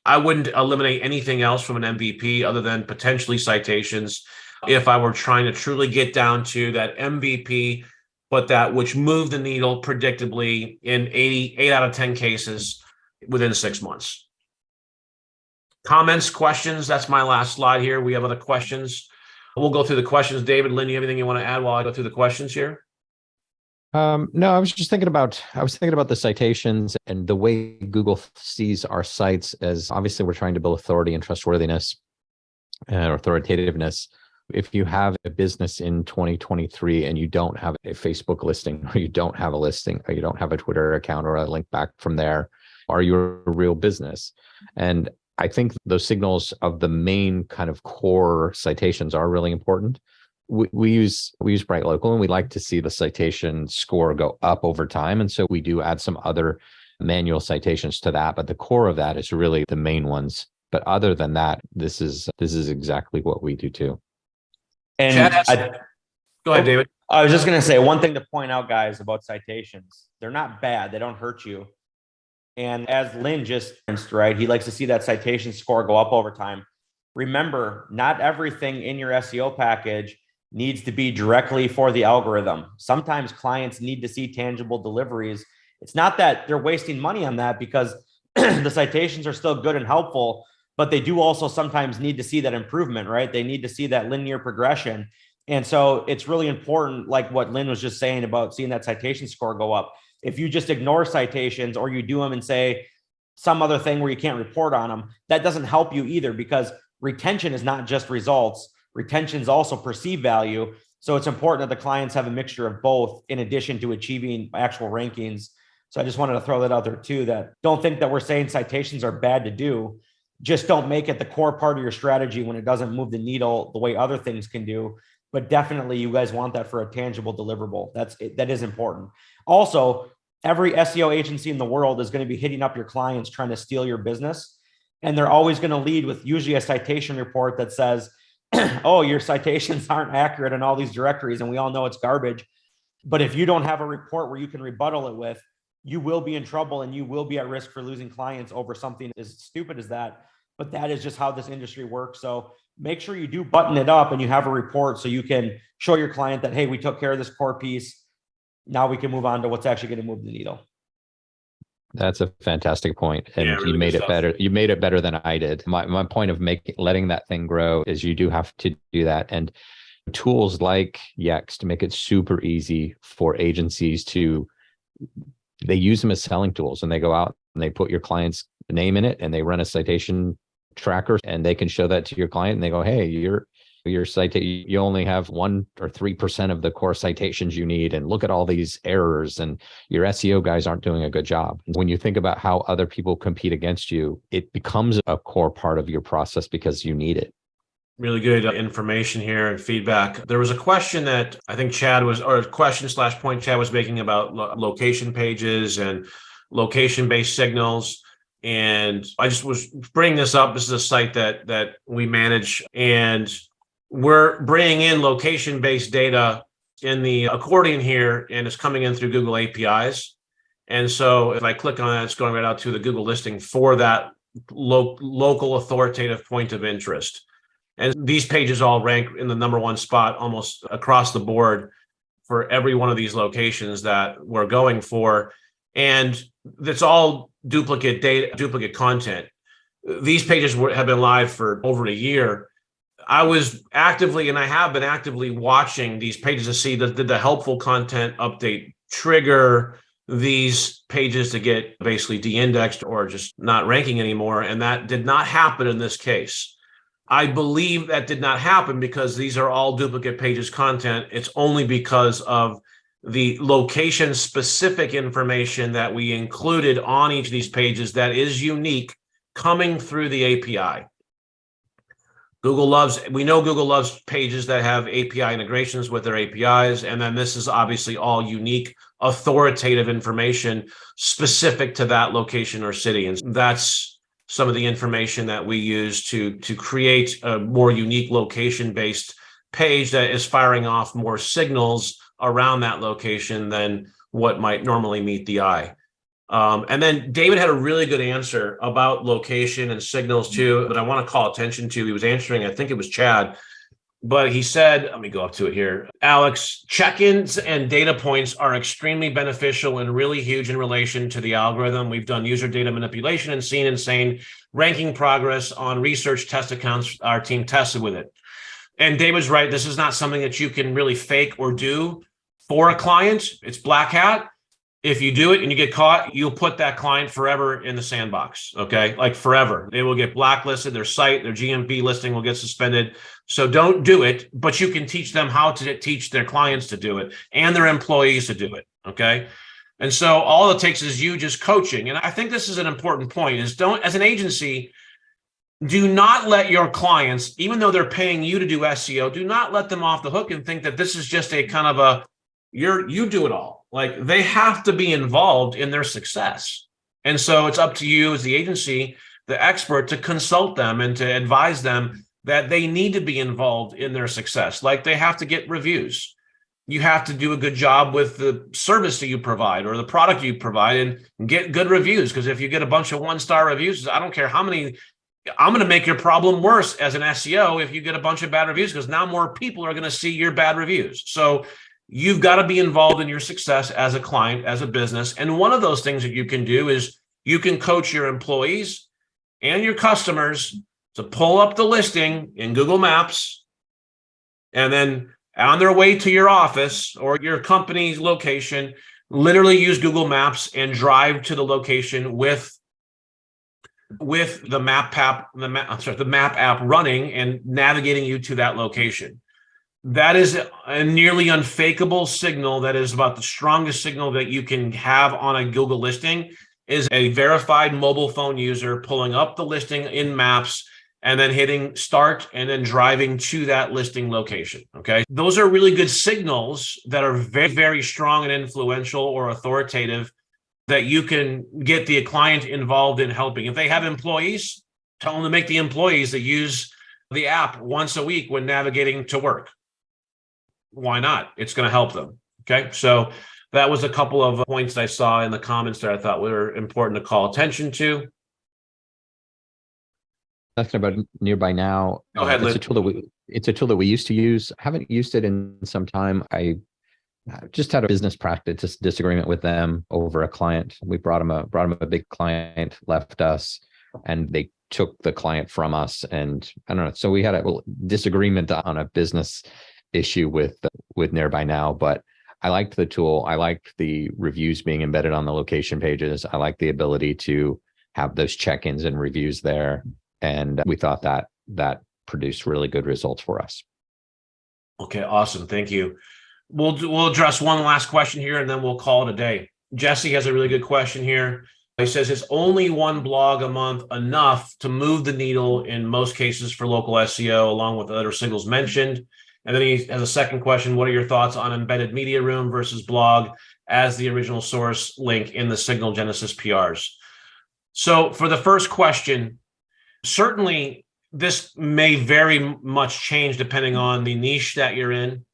I wouldn't eliminate anything else from an MVP other than potentially citations if I were trying to truly get down to that MVP, but that which moved the needle predictably in 8 out of 10 cases within 6 months. Comments, questions? That's my last slide here. We have other questions. We'll go through the questions. David, Lynn, you have anything you want to add while I go through the questions here? No, I was just thinking about the citations and the way Google sees our sites as obviously we're trying to build authority and trustworthiness and authoritativeness. If you have a business in 2023 and you don't have a Facebook listing, or you don't have a listing, or you don't have a Twitter account or a link back from there, are you a real business? And I think those signals of the main kind of core citations are really important. We use Bright Local, and we like to see the citation score go up over time. And so we do add some other manual citations to that, but the core of that is really the main ones. But other than that, this is exactly what we do too. And Go ahead, David. I was just going to say one thing to point out, guys, about citations. They're not bad. They don't hurt you. And as Lynn just mentioned, right, he likes to see that citation score go up over time. Remember, not everything in your SEO package needs to be directly for the algorithm. Sometimes clients need to see tangible deliveries. It's not that they're wasting money on that, because the citations are still good and helpful, but they do also sometimes need to see that improvement, right? They need to see that linear progression. And so it's really important, like what Lynn was just saying about seeing that citation score go up. If you just ignore citations, or you do them and say some other thing where you can't report on them, that doesn't help you either, because retention is not just results. Retention is also perceived value. So it's important that the clients have a mixture of both in addition to achieving actual rankings. So I just wanted to throw that out there too, that don't think that we're saying citations are bad to do. Just don't make it the core part of your strategy when it doesn't move the needle the way other things can do. But definitely you guys want that for a tangible deliverable. That is important. Also, every SEO agency in the world is going to be hitting up your clients trying to steal your business. And they're always going to lead with usually a citation report that says, oh, your citations aren't accurate in all these directories, and we all know it's garbage. But if you don't have a report where you can rebuttal it with, you will be in trouble, and you will be at risk for losing clients over something as stupid as that. But that is just how this industry works. So make sure you do button it up and you have a report so you can show your client that, hey, we took care of this core piece. Now we can move on to what's actually going to move the needle. That's a fantastic point. And really you made good it better. You made it better than I did. My point of letting that thing grow is you do have to do that. And tools like Yext make it super easy for agencies they use them as selling tools, and they go out and they put your client's name in it and they run a citation tracker, and they can show that to your client and they go, hey, your citation, you only have 1 or 3% of the core citations you need, and look at all these errors, and your SEO guys aren't doing a good job. When you think about how other people compete against you, it becomes a core part of your process because you need it. Really good information here and feedback. There was a question that I think Chad was, or a question/point Chad was making about location pages and location-based signals. And I just was bringing this up. This is a site that we manage, and we're bringing in location-based data in the accordion here, and it's coming in through Google APIs. And so if I click on that, it's going right out to the Google listing for that local authoritative point of interest. And these pages all rank in the #1 spot almost across the board for every one of these locations that we're going for. And it's all duplicate data, duplicate content. These pages have been live for over a year. I was actively, and I have been actively watching these pages to see that did the helpful content update trigger these pages to get basically de-indexed or just not ranking anymore. And that did not happen in this case. I believe that did not happen because these are all duplicate pages content. It's only because of the location specific information that we included on each of these pages that is unique coming through the API. we know Google loves pages that have API integrations with their APIs. And then this is obviously all unique, authoritative information specific to that location or city. And that's some of the information that we use to create a more unique location-based page that is firing off more signals around that location than what might normally meet the eye. And then David had a really good answer about location and signals too, but I want to call attention to, he was answering, I think it was Chad, but he said, let me go up to it here. Alex, check-ins and data points are extremely beneficial and really huge in relation to the algorithm. We've done user data manipulation and seen insane ranking progress on research test accounts our team tested with it. And David's right. This is not something that you can really fake or do for a client. It's black hat. If you do it and you get caught, you'll put that client forever in the sandbox, okay? Like forever. They will get blacklisted, their site, their GMP listing will get suspended. So don't do it, but you can teach them how to teach their clients to do it and their employees to do it, okay? And so all it takes is you just coaching. And I think this is an important point is as an agency, do not let your clients, even though they're paying you to do SEO, do not let them off the hook and think that this is just a kind of a, you do it all. Like they have to be involved in their success. And so it's up to you as the agency, the expert, to consult them and to advise them that they need to be involved in their success. Like they have to get reviews. You have to do a good job with the service that you provide or the product you provide and get good reviews. Because if you get a bunch of one-star reviews, I don't care how many, I'm going to make your problem worse as an SEO if you get a bunch of bad reviews, because now more people are going to see your bad reviews. So you've got to be involved in your success as a client, as a business. And one of those things that you can do is you can coach your employees and your customers to pull up the listing in Google Maps, and then on their way to your office or your company's location, literally use Google Maps and drive to the location with the map app running and navigating you to that location. That is a nearly unfakeable signal. That is about the strongest signal that you can have on a Google listing, is a verified mobile phone user pulling up the listing in Maps and then hitting start and then driving to that listing location. Okay. Those are really good signals that are very, very strong and influential or authoritative that you can get the client involved in helping. If they have employees, tell them to make the employees that use the app once a week when navigating to work. Why not? It's going to help them. Okay. So that was a couple of points I saw in the comments that I thought were important to call attention to. Talking about Nearby Now. Go ahead, Lynn. It's a tool that we used to use. I haven't used it in some time. I just had a business practice disagreement with them over a client. We brought him a big client, left us, and they took the client from us. And I don't know. So we had a disagreement on a business issue with Nearby Now, but I liked the tool. I liked the reviews being embedded on the location pages. I liked the ability to have those check-ins and reviews there. And we thought that produced really good results for us. Okay, awesome. Thank you. We'll address one last question here and then we'll call it a day. Jesse has a really good question here. He says, is only one blog a month enough to move the needle in most cases for local SEO, along with the other signals mentioned? And then he has a second question. What are your thoughts on embedded media room versus blog as the original source link in the Signal Genesis PRs? So for the first question, certainly this may very much change depending on the niche that you're in.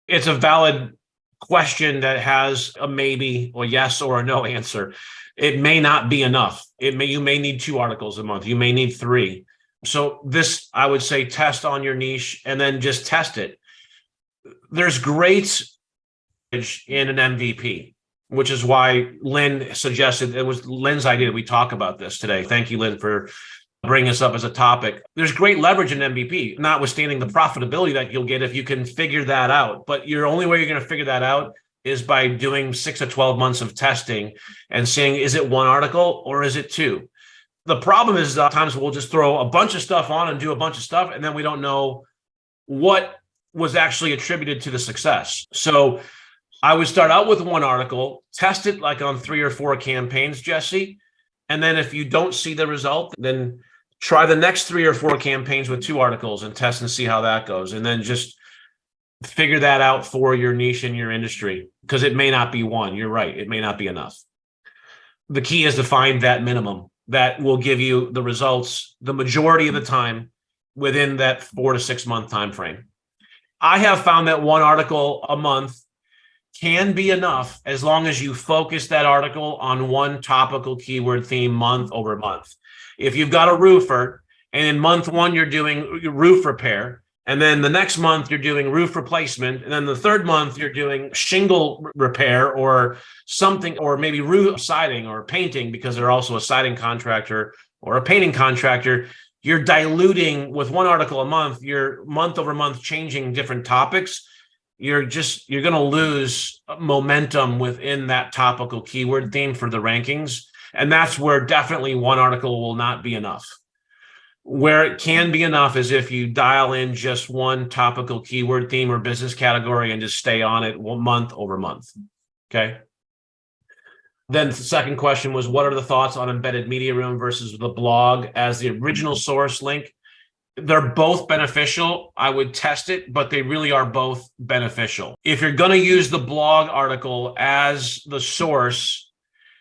It's a valid question that has a maybe or yes or a no answer. It may not be enough. You may need 2 articles a month. You may need 3. So this, I would say, test on your niche and then just test it. There's great in an MVP, which is why Lynn suggested, it was Lynn's idea that we talk about this today. Thank you, Lynn, for bringing this up as a topic. There's great leverage in MVP, notwithstanding the profitability that you'll get if you can figure that out. But your only way you're going to figure that out is by doing 6 to 12 months of testing and seeing, is it 1 article or is it 2? The problem is sometimes we'll just throw a bunch of stuff on and do a bunch of stuff, and then we don't know what was actually attributed to the success. So I would start out with 1 article, test it like on 3 or 4 campaigns, Jesse. And then if you don't see the result, then Try the next 3 or 4 campaigns with 2 articles and test and see how that goes. And then just figure that out for your niche and your industry, because it may not be one. You're right. It may not be enough. The key is to find that minimum that will give you the results the majority of the time within that 4 to 6 month time frame. I have found that 1 article a month can be enough as long as you focus that article on one topical keyword theme month over month. If you've got a roofer and in month 1 you're doing roof repair, and then the next month you're doing roof replacement, and then the 3rd month you're doing shingle repair or something, or maybe roof siding or painting, because they're also a siding contractor or a painting contractor, you're diluting with 1 article a month, you're month over month changing different topics. You're going to lose momentum within that topical keyword theme for the rankings. And that's where definitely 1 article will not be enough. Where it can be enough is if you dial in just one topical keyword theme or business category and just stay on it month over month. Okay. Then the second question was, what are the thoughts on embedded media room versus the blog as the original source link? They're both beneficial. I would test it, but they really are both beneficial. If you're going to use the blog article as the source,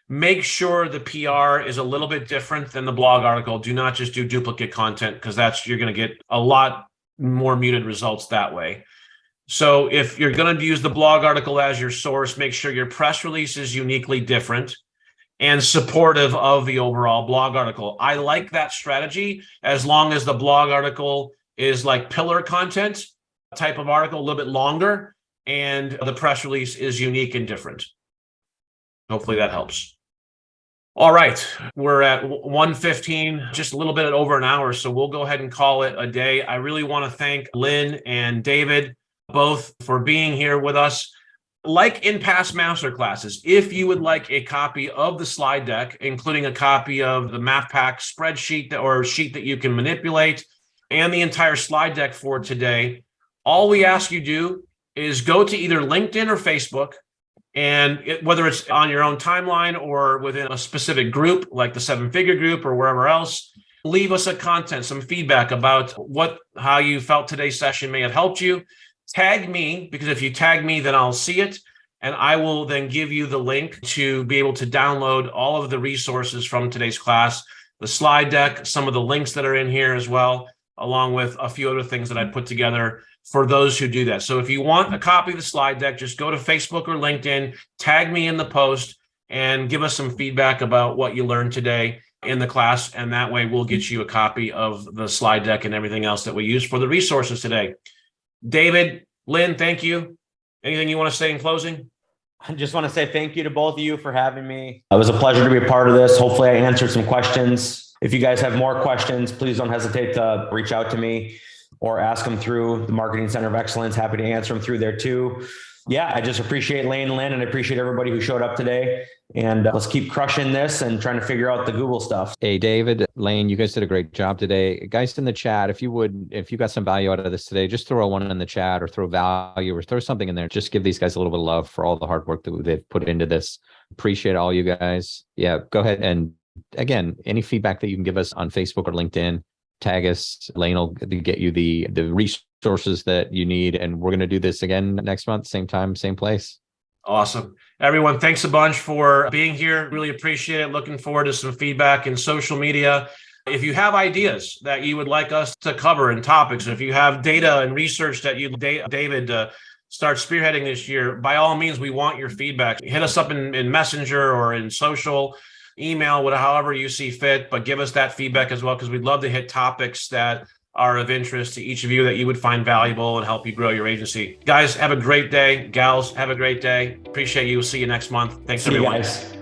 make sure the PR is a little bit different than the blog article. Do not just do duplicate content, because you're going to get a lot more muted results that way. So if you're going to use the blog article as your source, make sure your press release is uniquely different and supportive of the overall blog article. I like that strategy as long as the blog article is like pillar content type of article, a little bit longer, and the press release is unique and different. Hopefully that helps. All right, we're at 1:15, just a little bit over an hour, so we'll go ahead and call it a day. I really want to thank Lynn and David both for being here with us. Like in past masterclasses, if you would like a copy of the slide deck, including a copy of the map pack spreadsheet or sheet that you can manipulate, and the entire slide deck for today, all we ask you do is go to either LinkedIn or Facebook, and whether it's on your own timeline or within a specific group like the 7-figure group or wherever else, leave us some feedback about how you felt today's session may have helped you. Tag me, because if you tag me, then I'll see it, and I will then give you the link to be able to download all of the resources from today's class, the slide deck, some of the links that are in here as well, along with a few other things that I put together for those who do that. So if you want a copy of the slide deck, just go to Facebook or LinkedIn, tag me in the post, and give us some feedback about what you learned today in the class. And that way we'll get you a copy of the slide deck and everything else that we use for the resources today. David, Lynn, thank you. Anything you want to say in closing? I just want to say thank you to both of you for having me. It was a pleasure to be a part of this. Hopefully I answered some questions. If you guys have more questions, please don't hesitate to reach out to me or ask them through the Marketing Center of Excellence. Happy to answer them through there too. Yeah, I just appreciate Lane and Lynn, and I appreciate everybody who showed up today. And let's keep crushing this and trying to figure out the Google stuff. Hey, David, Lane, you guys did a great job today. Guys in the chat, if you got some value out of this today, just throw one in the chat or throw value or throw something in there. Just give these guys a little bit of love for all the hard work that they've put into this. Appreciate all you guys. Yeah, go ahead. And again, any feedback that you can give us on Facebook or LinkedIn, tag us. Lane will get you the resources that you need. And we're going to do this again next month, same time, same place. Awesome. Everyone, thanks a bunch for being here. Really appreciate it. Looking forward to some feedback in social media. If you have ideas that you would like us to cover in topics, if you have data and research that David, start spearheading this year, by all means, we want your feedback. Hit us up in Messenger or in social, email, however you see fit, but give us that feedback as well, because we'd love to hit topics that are of interest to each of you that you would find valuable and help you grow your agency. Guys, have a great day. Gals, have a great day. Appreciate you. See you next month. Thanks, everyone. See you guys.